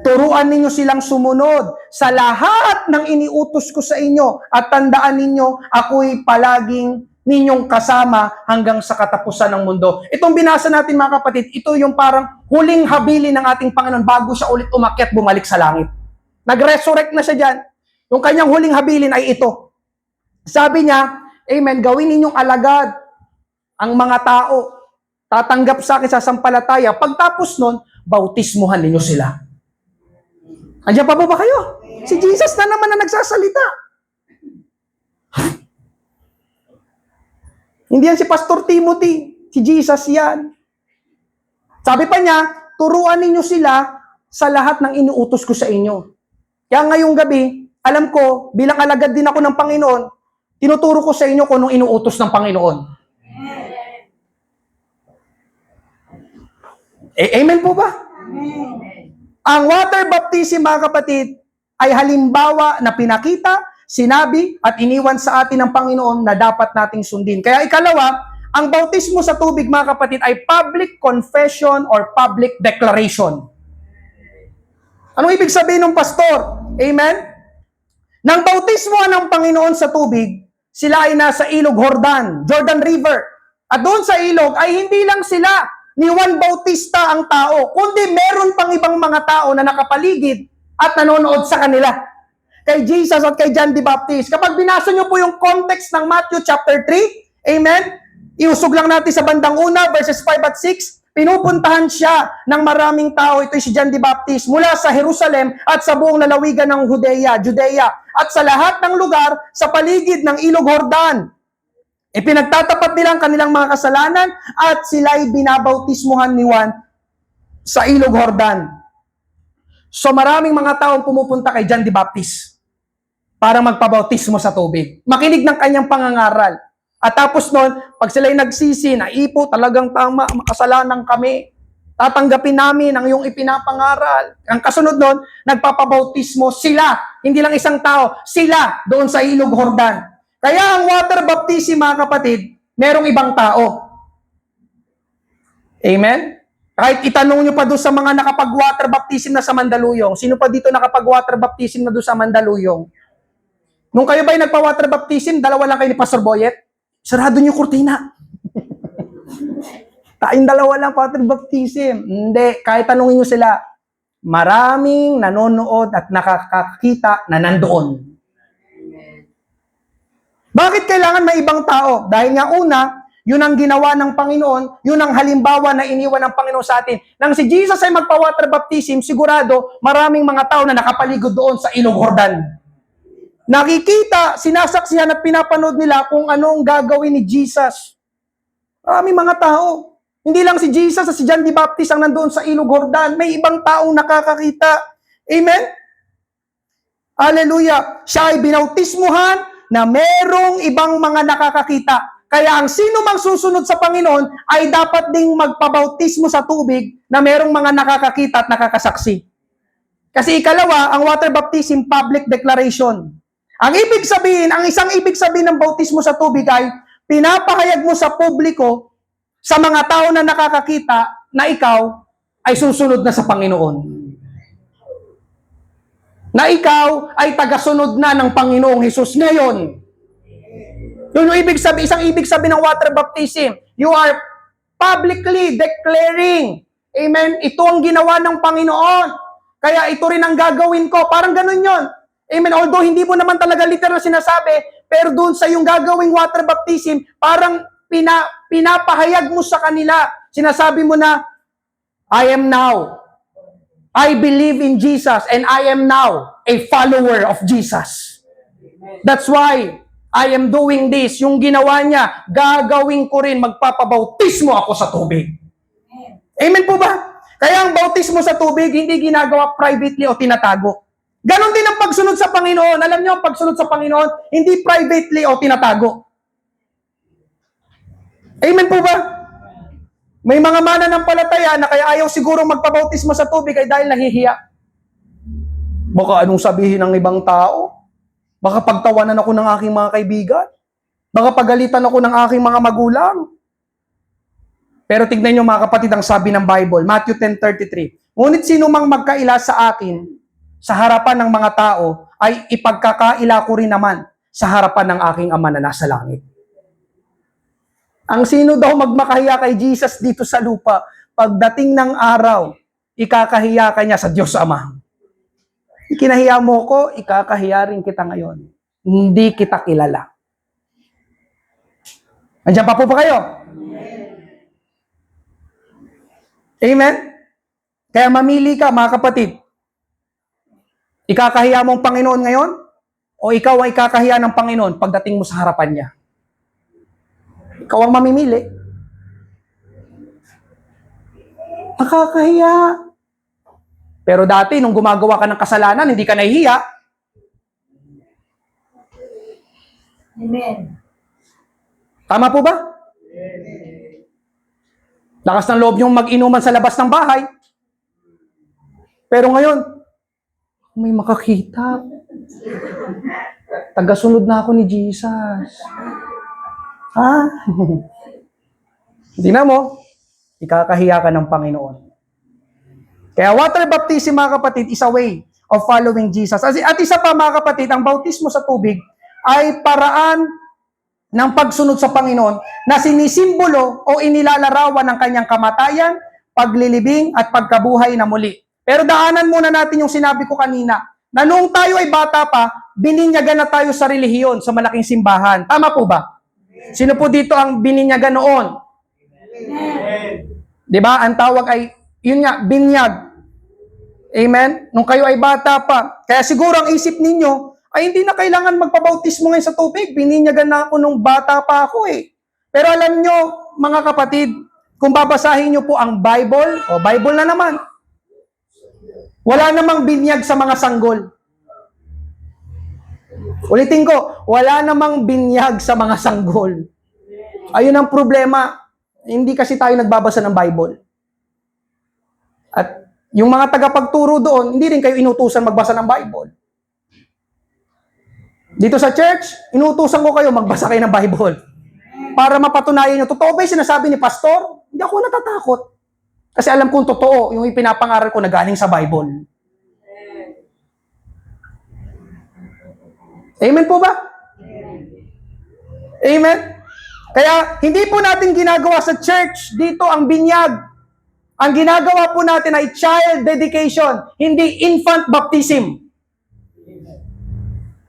Turuan ninyo silang sumunod sa lahat ng iniutos ko sa inyo at tandaan ninyo, ako'y palaging ninyong kasama hanggang sa katapusan ng mundo. Itong binasa natin mga kapatid, ito yung parang huling habilin ng ating Panginoon bago siya ulit umakyat bumalik sa langit. Nag-resurrect na siya dyan. Yung kanyang huling habilin ay ito. Sabi niya, amen, gawin ninyong alagad ang mga tao. Tatanggap sa akin sa sampalataya. Pagtapos nun, bautismuhan ninyo sila. Andiyan pa ba kayo? Si Jesus na naman na nagsasalita. Hindi yan si Pastor Timothy. Si Jesus yan. Sabi pa niya, turuan ninyo sila sa lahat ng inuutos ko sa inyo. Kaya ngayong gabi, alam ko, bilang alagad din ako ng Panginoon, tinuturo ko sa inyo kung anong inuutos ng Panginoon. Amen po ba? Amen. Ang water baptism, mga kapatid, ay halimbawa na pinakita, sinabi, at iniwan sa atin ng Panginoon na dapat nating sundin. Kaya ikalawa, ang bautismo sa tubig, mga kapatid, ay public confession or public declaration. Anong ibig sabihin ng pastor? Amen? Nang bautismo ng Panginoon sa tubig, sila ay nasa ilog Jordan River. At doon sa ilog ay hindi lang sila ni Juan Bautista ang tao, kundi meron pang ibang mga tao na nakapaligid at nanonood sa kanila. Kay Jesus at kay John the Baptist. Kapag binasa nyo po yung context ng Matthew chapter 3, amen? Iusog lang natin sa bandang una, verses 5 at 6, pinupuntahan siya ng maraming tao, ito si John the Baptist, mula sa Jerusalem at sa buong lalawigan ng Judea, at sa lahat ng lugar sa paligid ng Ilog Jordan. Ipinagtatapat nila ang kanilang mga kasalanan at sila'y binabautismuhan ni Juan sa Ilog Jordan. So maraming mga taong pumupunta kay John the Baptist para magpabautismo sa tubig. Makinig ng kanyang pangangaral. At tapos nun, pag sila'y nagsisi, naipo, talagang tama, makasalanan kami. Tatanggapin namin ang iyong ipinapangaral. Ang kasunod nun, nagpapabautismo sila. Hindi lang isang tao, sila doon sa Ilog Jordan. Kaya ang water baptism, mga kapatid, merong ibang tao. Amen? Kahit itanong nyo pa doon sa mga nakapag-water baptism na sa Mandaluyong, sino pa dito nakapag-water baptism na doon sa Mandaluyong? Nung kayo ba'y nagpa-water baptism, dalawa lang kayo ni Pastor Boyet? Sarado niyo kurtina. Tayong dalawa lang water baptism. Hindi, kahit tanungin niyo sila, maraming nanonood at nakakakita na nandoon. Bakit kailangan may ibang tao? Dahil nga una, yun ang ginawa ng Panginoon, yun ang halimbawa na iniwan ng Panginoon sa atin. Nang si Jesus ay magpa-water baptism, sigurado maraming mga tao na nakapaligod doon sa Ilog Jordan. Nakikita, sinasaksihan at pinapanood nila kung anong gagawin ni Jesus. Maraming mga tao. Hindi lang si Jesus at si John the Baptist ang nandoon sa Ilog Jordan. May ibang taong nakakakita. Amen? Hallelujah. Siya ay binautismuhan na merong ibang mga nakakakita. Kaya ang sino mang susunod sa Panginoon ay dapat ding magpabautismo sa tubig na merong mga nakakakita at nakakasaksi. Kasi ikalawa, ang water baptism, public declaration. Ang ibig sabihin, ang isang ibig sabihin ng bautismo sa tubig ay pinapahayag mo sa publiko, sa mga tao na nakakakita, na ikaw ay susunod na sa Panginoon. Na ikaw ay tagasunod na ng Panginoong Hesus ngayon. Yun yung ibig sabihin, isang ibig sabihin ng water baptism. You are publicly declaring, amen, ito ang ginawa ng Panginoon. Kaya ito rin ang gagawin ko. Parang ganun yun. Amen. Although hindi mo naman talaga literal na sinasabi, pero doon sa yung gagawing water baptism, parang pinapahayag mo sa kanila. Sinasabi mo na, I am now. I believe in Jesus and I am now a follower of Jesus. That's why I am doing this. Yung ginawa niya, gagawin ko rin, magpapabautismo ako sa tubig. Amen po ba? Kaya ang bautismo sa tubig, hindi ginagawa privately o tinatago. Ganon din ang pagsunod sa Panginoon. Alam niyo, ang pagsunod sa Panginoon, hindi privately o tinatago. Amen po ba? May mga mananampalataya na kaya ayaw siguro magpabautismo sa tubig ay dahil nahihiya. Baka anong sabihin ng ibang tao? Baka pagtawanan ako ng aking mga kaibigan? Baka pagalitan ako ng aking mga magulang? Pero tignan niyo mga kapatid ang sabi ng Bible, Matthew 10:33. Ngunit sino mang magkaila sa akin, sa harapan ng mga tao, ay ipagkakaila ko rin naman sa harapan ng aking Ama na nasa langit. Ang sino daw magmakahiya kay Jesus dito sa lupa, pagdating ng araw, ikakahiya ka niya sa Diyos Ama. Ikinahiya mo ko, ikakahiya rin kita ngayon. Hindi kita kilala. Andiyan pa po ba kayo? Amen? Kaya mamili ka, mga kapatid. Ikakahiya mo ang Panginoon ngayon? O ikaw ay ikakahiya ng Panginoon pagdating mo sa harapan niya? Ikaw ang mamimili. Nakakahiya. Pero dati, nung gumagawa ka ng kasalanan, hindi ka nahihiya. Amen. Tama po ba? Lakas ng loob niyong mag-inuman sa labas ng bahay. Pero ngayon, may makakita. Tagasunod na ako ni Jesus. Ha? Hindi na mo. Ikakahiya ka ng Panginoon. Kaya water baptism, mga kapatid, is a way of following Jesus. At isa pa, mga kapatid, ang bautismo sa tubig ay paraan ng pagsunod sa Panginoon na sinisimbolo o inilalarawan ng kanyang kamatayan, paglilibing, at pagkabuhay na muli. Pero daanan muna natin yung sinabi ko kanina, na noong tayo ay bata pa, bininyagan na tayo sa relihiyon, sa malaking simbahan. Tama po ba? Sino po dito ang bininyagan noon? Di ba? Ang tawag ay, yun nga, binyag. Amen? Nung kayo ay bata pa. Kaya siguro ang isip ninyo, ay hindi na kailangan magpabautismo ngayon sa tubig. Bininyagan na ako nung bata pa ako eh. Pero alam nyo, mga kapatid, kung babasahin nyo po ang Bible, o Bible na naman, wala namang binyag sa mga sanggol. Ulitin ko, wala namang binyag sa mga sanggol. Ayun ang problema. Hindi kasi tayo nagbabasa ng Bible. At yung mga tagapagturo doon, hindi rin kayo inutusan magbasa ng Bible. Dito sa church, inutusan ko kayo magbasa kayo ng Bible. Para mapatunayan nyo, totoo ba yung sinasabi ni pastor? Hindi ako natatakot. Kasi alam kong totoo, yung ipinapangaral ko na galing sa Bible. Amen po ba? Amen? Kaya, hindi po natin ginagawa sa church dito ang binyag. Ang ginagawa po natin ay child dedication, hindi infant baptism.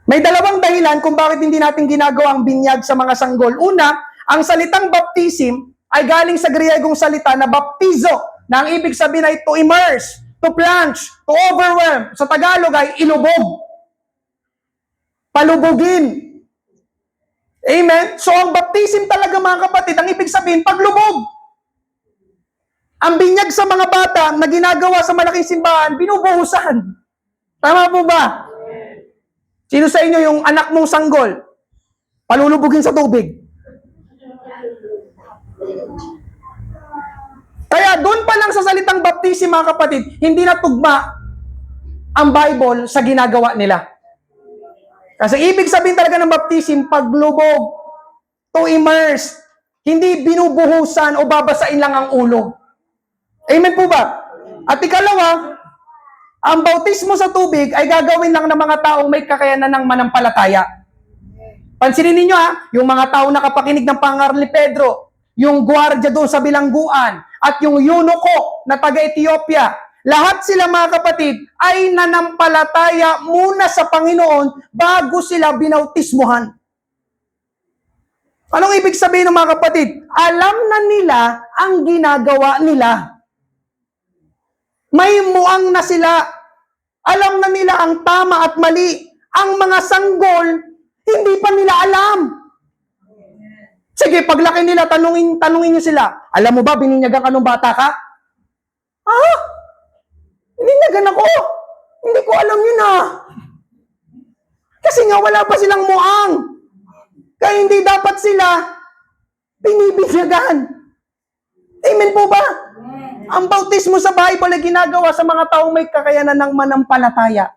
May dalawang dahilan kung bakit hindi natin ginagawa ang binyag sa mga sanggol. Una, ang salitang baptism ay galing sa Griegong salita na baptizo, na ang ibig sabihin ay to immerse, to plunge, to overwhelm. Sa Tagalog ay ilubog. Palubugin. Amen? So ang baptism talaga, mga kapatid, ang ibig sabihin, paglubog. Ang binyag sa mga bata na ginagawa sa malaking simbahan, binubuhusan. Tama po ba? Sino sa inyo yung anak mong sanggol? Palulubugin sa tubig. Kaya doon pa lang sa salitang baptism, mga kapatid, hindi na tugma ang Bible sa ginagawa nila. Kasi ibig sabihin talaga ng baptism, paglubog, to immerse, hindi binubuhusan o babasain lang ang ulo. Amen po ba? At ikalawa, ang bautismo sa tubig ay gagawin lang ng mga taong may kakayanan ng manampalataya. Pansinin ninyo yung mga taong nakapakinig ng pangaral ni Pedro, yung gwardiya doon sa bilangguan, at yung eunuko na taga-Ethiopia, lahat sila, mga kapatid, ay nanampalataya muna sa Panginoon bago sila binautismuhan. Anong ibig sabihin ng mga kapatid? Alam na nila ang ginagawa nila. May muang na sila. Alam na nila ang tama at mali. Ang mga sanggol, hindi pa nila alam. Sige, paglaki nila, tanungin nyo sila. Alam mo ba, bininyagan ka nung bata ka? Bininyagan ako. Hindi ko alam yun Kasi nga wala pa silang muang. Kaya hindi dapat sila binibinyagan. Amen po ba? Ang bautismo sa Bible ay ginagawa sa mga taong may kakayanan ng manampalataya.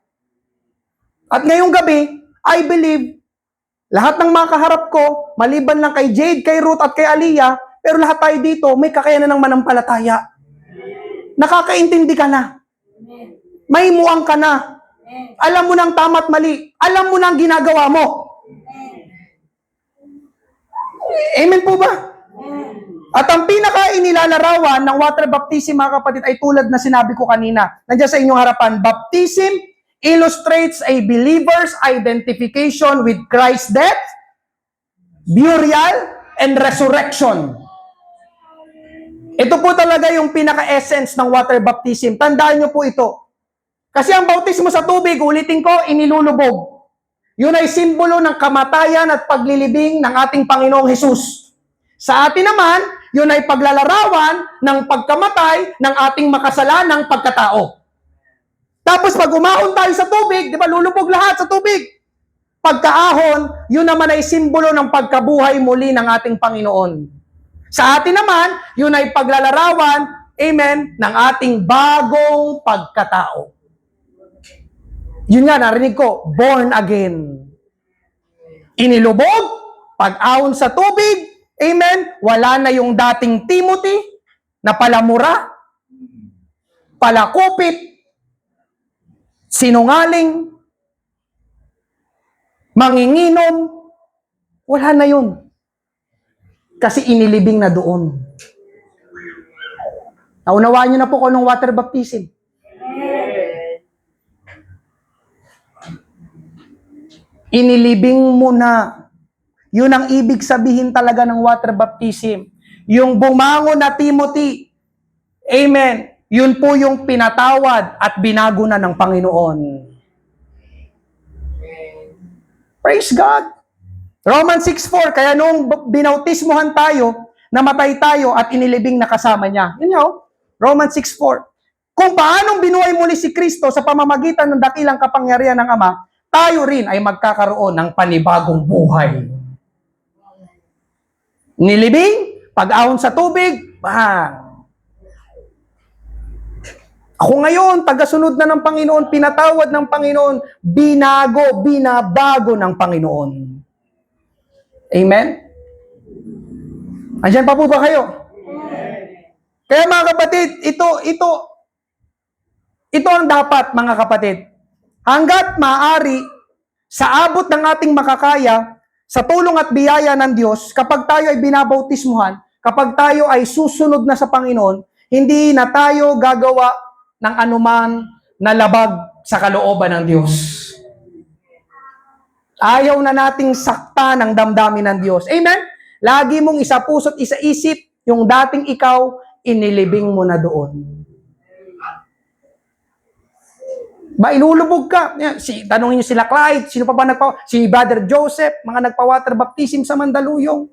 At ngayong gabi, I believe, lahat ng mga kaharap ko, maliban lang kay Jade, kay Ruth at kay Aliyah, pero lahat tayo dito may kakayanan ng manampalataya. Nakakaintindi ka na. May muang ka na. Alam mo ng tama at mali. Alam mo na ang ginagawa mo. Amen po ba? At ang pinaka-inilalarawan ng water baptism, mga kapatid, ay tulad na sinabi ko kanina. Nandiyan sa inyong harapan, baptism illustrates a believer's identification with Christ's death, burial, and resurrection. Ito po talaga yung pinaka-essence ng water baptism. Tandaan nyo po ito. Kasi ang bautismo sa tubig, ulitin ko, inilulubog. Yun ay simbolo ng kamatayan at paglilibing ng ating Panginoong Hesus. Sa atin naman, yun ay paglalarawan ng pagkamatay ng ating makasalanang pagkatao. Tapos pag umahon tayo sa tubig, di ba, lulubog lahat sa tubig. Pagkaahon, yun naman ay simbolo ng pagkabuhay muli ng ating Panginoon. Sa atin naman, yun ay paglalarawan, amen, ng ating bagong pagkatao. Yun nga, narinig ko, born again. Inilubog, pag-ahon sa tubig, amen, wala na yung dating Timothy na palamura. palakupit, sinungaling, manginginom, wala na yun. Kasi inilibing na doon. Naunawaan niyo na po kung anong water baptism. Inilibing mo na. Yun ang ibig sabihin talaga ng water baptism. Yung bumangon na Timothy, amen, yun po yung pinatawad at binago na ng Panginoon. Praise God. Romans 6:4, kaya nung binautismuhan tayo, namatay tayo at inilibing na kasama niya. Yun yun, Romans 6:4. Kung paanong binuhay muli si Kristo sa pamamagitan ng dakilang kapangyarihan ng Ama, tayo rin ay magkakaroon ng panibagong buhay. Nilibing, pag-ahon sa tubig, bang! Ako ngayon, tagasunod na ng Panginoon, pinatawad ng Panginoon, binabago ng Panginoon. Amen? Andiyan pa po ba kayo? Kaya mga kapatid, ito ang dapat mga kapatid. Hanggat maaari, sa abot ng ating makakaya, sa tulong at biyaya ng Diyos, kapag tayo ay binabautismuhan, kapag tayo ay susunod na sa Panginoon, hindi na tayo gagawa ng anuman na labag sa kalooban ng Diyos. Ayaw na nating sakta ng damdamin ng Diyos. Amen? Lagi mong isa puso't isa isip, yung dating ikaw, inilibing mo na doon. Ba, ilulubog ka. Tanungin niyo sila Clyde, sino pa ba si Brother Joseph, mga nagpa-water baptism sa Mandaluyong.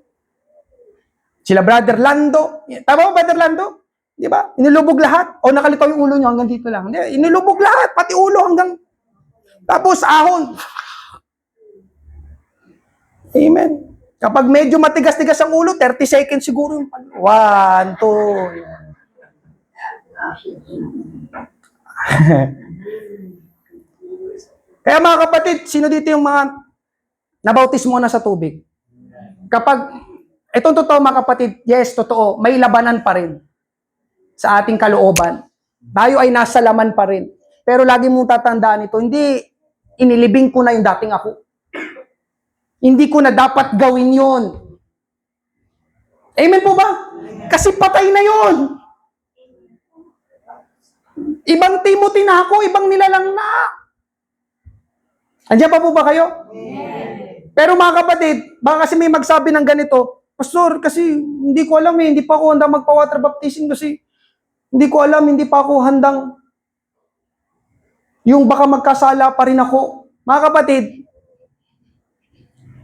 Sila Brother Lando. Tama ba, Brother Lando? Di ba? Inulubog lahat. O nakalitaw yung ulo niyo hanggang dito lang. Hindi, inulubog lahat, pati ulo hanggang... Tapos ahon. Amen. Kapag medyo matigas-tigas ang ulo, 30 seconds siguro yung 1, 2. Kaya mga kapatid, sino dito yung mga nabautismo na sa tubig? Kapag, itong totoo mga kapatid, yes, totoo, may labanan pa rin sa ating kalooban. Tayo ay nasa laman pa rin. Pero lagi mong tatandaan ito, hindi inilibing ko na yung dating ako. Hindi ko na dapat gawin yon. Amen po ba? Kasi patay na yon. Ibang Timothy na ako, ibang nilalang na. Andiyan pa po ba kayo? Pero mga kapatid, baka kasi may magsabi ng ganito, Pastor, kasi hindi ko alam hindi pa ako handang magpa-water baptism kasi hindi ko alam, hindi pa ako handang yung baka magkasala pa rin ako. Mga kapatid,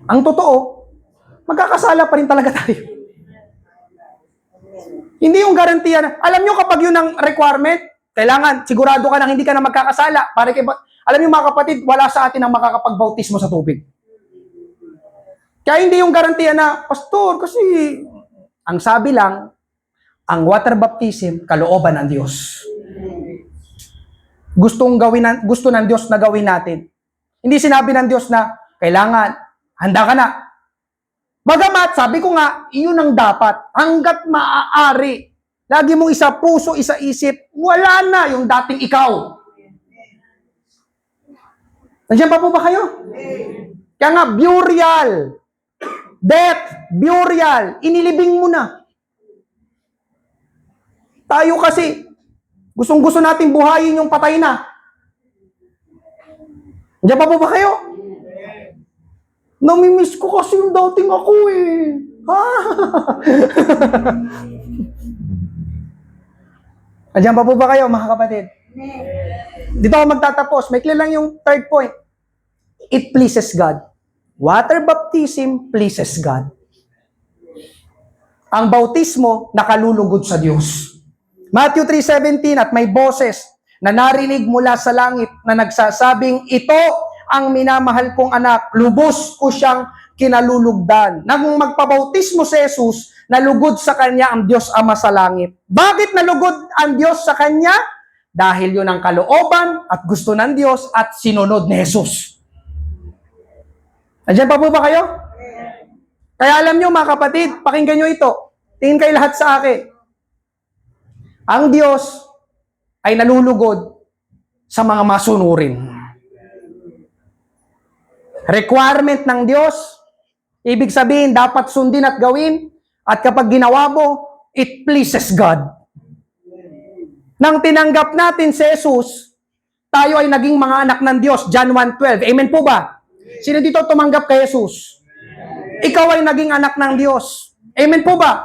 ang totoo, magkakasala pa rin talaga tayo. Hindi yung garantiya na, alam nyo kapag yun ang requirement, kailangan, sigurado ka na hindi ka na magkakasala. Alam nyo mga kapatid, wala sa atin ang makakapagbautismo sa tubig. Kaya hindi yung garantiya na, Pastor, kasi ang sabi lang, ang water baptism, kalooban ng Diyos. Gusto ng Diyos na gawin natin. Hindi sinabi ng Diyos na, kailangan, handa ka na. Bagamat, sabi ko nga, iyon ang dapat. Hanggat maaari, lagi mong isa puso, isa isip, wala na yung dating ikaw. Nandiyan pa po ba kayo? Kaya nga, burial. Death, burial. Inilibing mo na. Tayo kasi, gustong-gusto natin buhayin yung patay na. Nandiyan pa po ba kayo? Namimiss ko kasi yung dating ako eh. Ha? Nandiyan pa po ba kayo, mga kapatid? Dito ako magtatapos. May clear lang yung third point. It pleases God. Water baptism pleases God. Ang bautismo nakalulugod sa Diyos. Matthew 3:17, at may boses na narinig mula sa langit na nagsasabing, ito ang minamahal kong anak, lubos ko siyang kinalulugdan. Nang magpabautismo si Jesus, nalugod sa kanya ang Diyos Ama sa langit. Bakit nalugod ang Diyos sa kanya? Dahil yun ang kalooban at gusto ng Diyos at sinunod ni Jesus. Andiyan pa po ba kayo? Kaya alam nyo mga kapatid, pakinggan nyo ito. Tingin kayo lahat sa akin. Ang Diyos, ay nalulugod sa mga masunurin. Requirement ng Diyos, ibig sabihin, dapat sundin at gawin, at kapag ginawa mo, it pleases God. Nang tinanggap natin si Jesus, tayo ay naging mga anak ng Diyos, John 1:12. Amen po ba? Sino dito tumanggap kay Jesus? Ikaw ay naging anak ng Diyos. Amen po ba?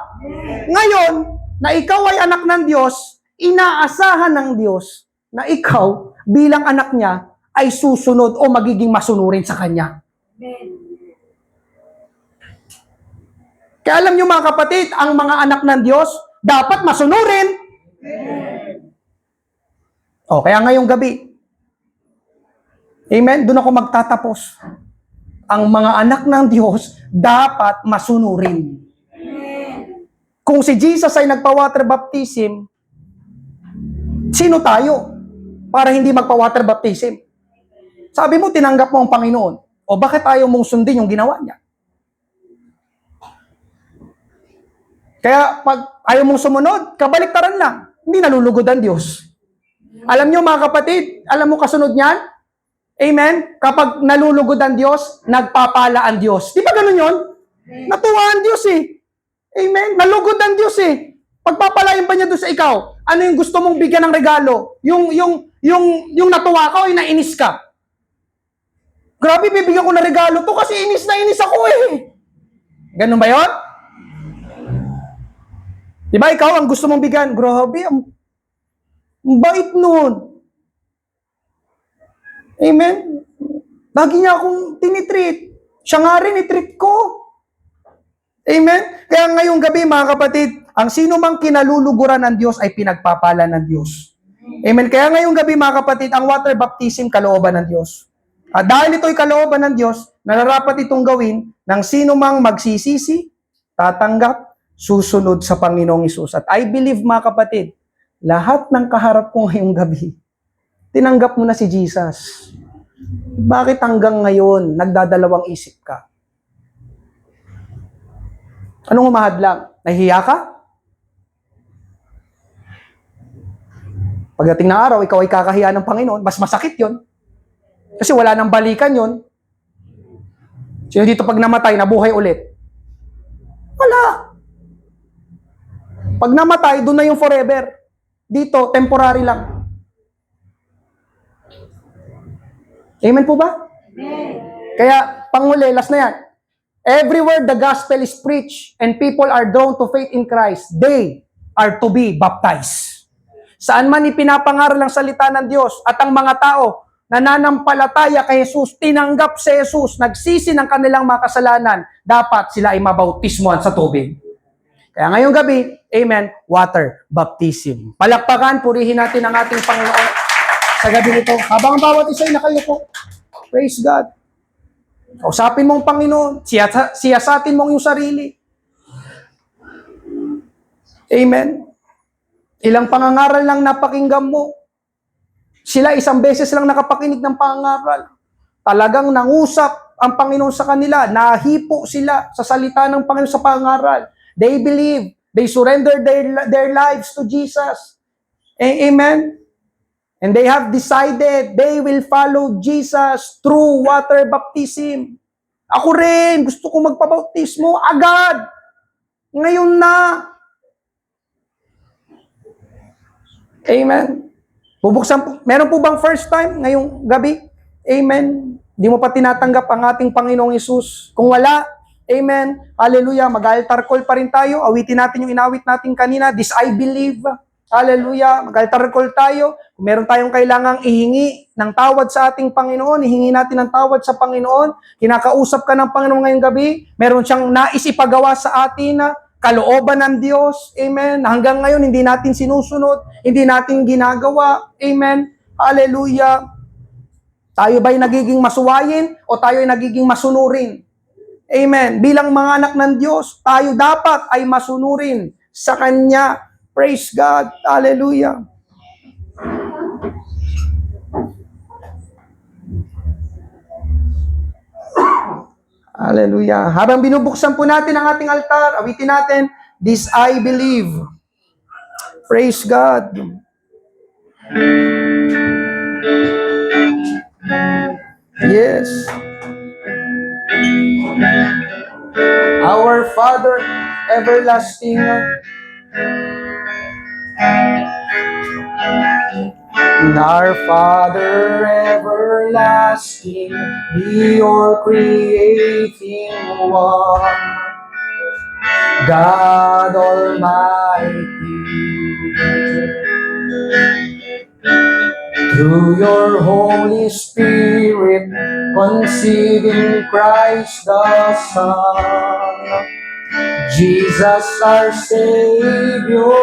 Ngayon, na ikaw ay anak ng Diyos, inaasahan ng Diyos na ikaw, bilang anak niya, ay susunod o magiging masunurin sa Kanya. Amen. Kaya alam niyo mga kapatid, ang mga anak ng Diyos, dapat masunurin. O, kaya ngayong gabi, amen, doon ako magtatapos. Ang mga anak ng Diyos, dapat masunurin. Kung si Jesus ay nagpa-water baptism, sino tayo para hindi magpa-water baptism? Sabi mo, tinanggap mo ang Panginoon. O bakit ayaw mong sundin yung ginawa niya? Kaya pag ayaw mong sumunod, kabaliktaran lang. Hindi nalulugod ang Diyos. Alam nyo mga kapatid, alam mo kasunod niyan? Amen? Kapag nalulugod ang Diyos, nagpapala ang Diyos. Di ba ganun yun? Natuwa ang Diyos eh. Amen? Nalugod ang Diyos eh. Pagpapalayan pa niya doon sa ikaw, ano yung gusto mong bigyan ng regalo? Yung natuwa ka o yung nainis ka? Grabe, bibigyan ko na regalo to kasi inis na inis ako eh. Ganun ba yun? Di ba ikaw ang gusto mong bigyan? Grabe, ang bait nun. Amen? Lagi niya akong tinitreat. Siya nga rin, itreat ko. Amen? Kaya ngayong gabi, mga kapatid, ang sino mang kinaluluguran ng Diyos ay pinagpapala ng Diyos. Amen? Kaya ngayong gabi, mga kapatid, ang water baptism, kalooban ng Diyos. At dahil ito'y kalooban ng Diyos, nararapat itong gawin ng sino mang magsisisi, tatanggap, susunod sa Panginoong Hesus. At I believe, mga kapatid, lahat ng kaharap ko ngayong gabi, tinanggap mo na si Jesus. Bakit hanggang ngayon, nagdadalawang isip ka? Anong umahadlang? Nahihiya ka? Pagdating ng araw, ikaw ay kakahiya ng Panginoon, mas masakit yon. Kasi wala nang balikan yon. Sino dito pag namatay, nabuhay ulit? Wala. Pag namatay, doon na yung forever. Dito, temporary lang. Amen po ba? Amen. Kaya, panghuli, last na yan. Everywhere the gospel is preached and people are drawn to faith in Christ, they are to be baptized. Saan man ipinapangaral ang salita ng Diyos at ang mga tao nananampalataya kay Jesus, tinanggap si Jesus, nagsisi ng kanilang mga kasalanan, dapat sila ay mabautismohan sa tubig. Kaya ngayong gabi, amen, water baptism. Palakpakan, purihin natin ang ating Panginoon sa gabi nito. Habang bawat isa ay nakayuko. Praise God. Kausapin mong Panginoon, siyasatin mong yung sarili. Amen. Ilang pangangaral lang napakinggan mo. Sila isang beses lang nakapakinig ng pangangaral. Talagang nangusap ang Panginoon sa kanila. Nahipo sila sa salita ng Panginoon sa pangangaral. They believe. They surrender their lives to Jesus. Amen. And they have decided they will follow Jesus through water baptism. Ako rin, gusto ko magpabautismo agad. Ngayon na. Amen. Meron po bang first time ngayong gabi? Amen. Di mo pa tinatanggap ang ating Panginoong Hesus. Kung wala, amen. Hallelujah. Mag-altar call pa rin tayo. Awitin natin yung inawit natin kanina. This I believe. Hallelujah. Mag-altar call tayo. Kung meron tayong kailangang ihingi ng tawad sa ating Panginoon, ihingi natin ng tawad sa Panginoon. Kinakausap ka ng Panginoon ngayong gabi. Meron siyang nais ipagawa sa atin na kalooban ng Diyos. Amen. Hanggang ngayon, hindi natin sinusunod. Hindi natin ginagawa. Amen. Hallelujah. Tayo ba'y nagiging masuwayin o tayo ay nagiging masunurin? Amen. Bilang mga anak ng Diyos, tayo dapat ay masunurin sa Kanya. Praise God. Hallelujah. Hallelujah. Habang binubuksan po natin ang ating altar, awitin natin, This I Believe. Praise God. Yes. Our Father, everlasting, our Father, everlasting, the all-creating one, God Almighty. Through your Holy Spirit, conceiving Christ the Son, Jesus our Savior.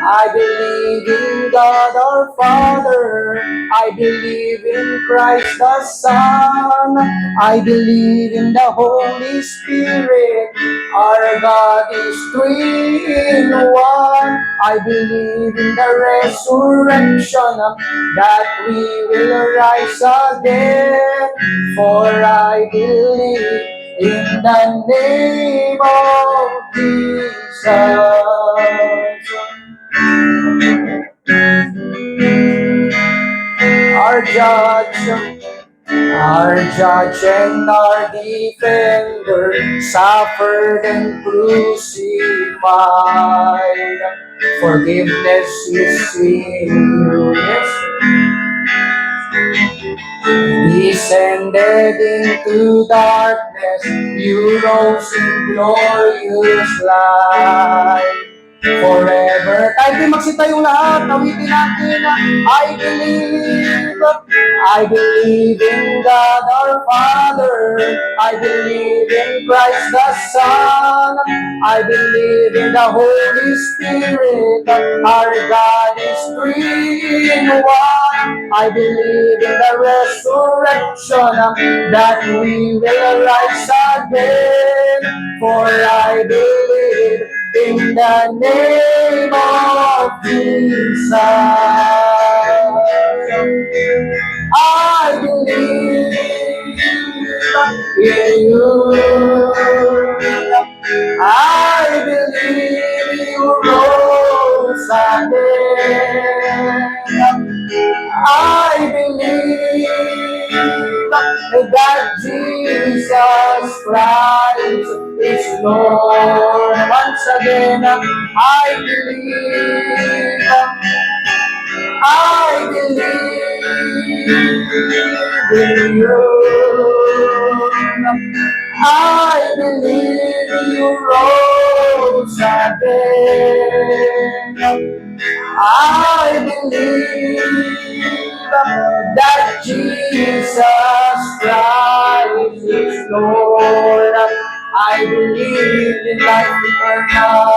I believe in God our Father. I believe in Christ the Son. I believe in the Holy Spirit. Our God is three in one. I believe in the resurrection that we will rise again. For I believe in the name of Jesus. Our judge and our defender, suffered and crucified. Forgiveness is in you. Yes. Descended into darkness, you rose in glorious light. Forever. Tayo din magsita yung lahat. Awitin natin. I believe in God our Father. I believe in Christ the Son. I believe in the Holy Spirit. Our God is three in one. I believe in the resurrection that we will rise again. For I believe in the name of Jesus. I believe in you. I believe you rose again. I believe that Jesus Christ is Lord. Once again, I believe in you. I believe you rose again. I believe that Jesus Christ is Lord. I believe in life eternal.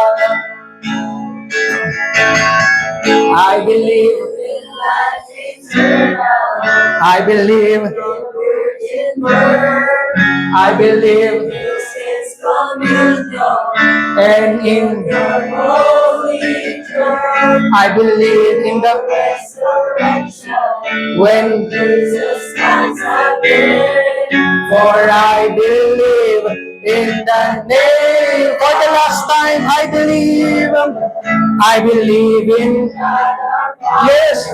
I believe in life eternal. I believe in virgin birth. I believe in His communion and in your holy church. I believe in the resurrection when Jesus comes again. For I believe in the name. For the last time, I believe. I believe in God our Father. Yes.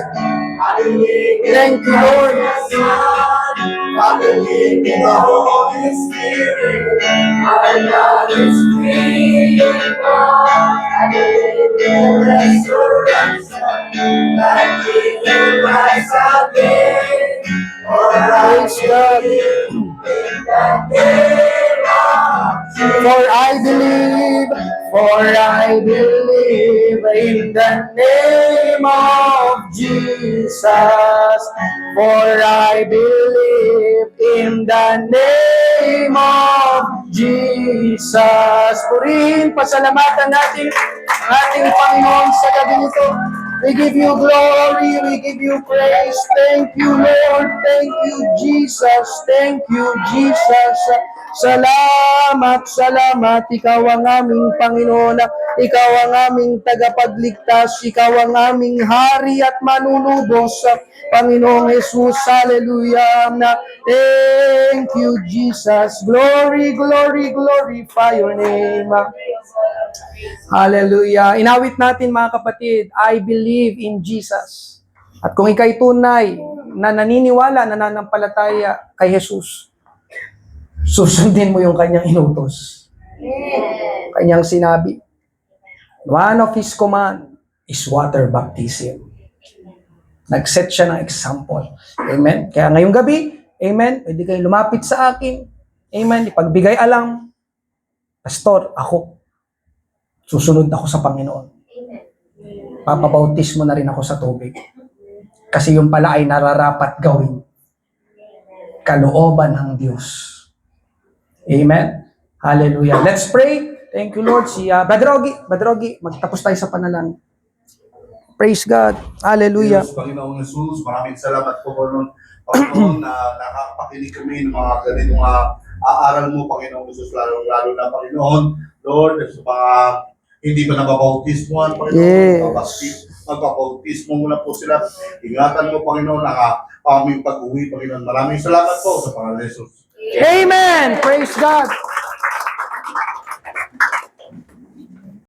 I believe in thank you, Lord. I believe in the Holy Spirit. Our God is free in God. I believe in the resurrection that we will rise again. For I believe in the name of Jesus. For I believe in the name of Jesus. For I believe in the name of Jesus. Purihin, pasalamatan natin ang ating Panginoon sa gabi nito. We give you glory, we give you praise. Thank you, Lord. Thank you, Jesus. Thank you, Jesus. Salamat, salamat, ikaw ang aming Panginoon, ikaw ang aming tagapagligtas, ikaw ang aming hari at manunubos, Panginoong Jesus, hallelujah. Thank you, Jesus. Glory, glory, glorify your name. Hallelujah. Inawit natin mga kapatid, I believe in Jesus. At kung ikay tunay na naniniwala, nananampalataya kay Jesus, susundin mo yung kanyang inutos. Kanyang sinabi. One of His command is water baptism. Nag-set siya ng example. Amen? Kaya ngayong gabi, amen, pwede kayo lumapit sa akin. Amen? Ipagbigay alam. Pastor, ako. Susunod ako sa Panginoon. Papabautismo na rin ako sa tubig. Kasi yung pala ay nararapat gawin. Kalooban ng Diyos. Amen? Hallelujah. Let's pray. Thank you, Lord. Si Brother Ogie, magtapos tayo sa panalangin. Praise God. Hallelujah. Diyos, Panginoong Jesus, maraming salamat po Panginoon, na nakapakinig kami ng mga ganitong aaral mo, Panginoong Jesus, lalo na, Panginoon, Lord, sa mga hindi pa nababautismoan, Panginoon, magpapautismo muna po sila. Ingatan mo, Panginoon, ang aming pag-uwi, Panginoon. Maraming salamat po sa Panginoon Jesus. Amen. Praise God.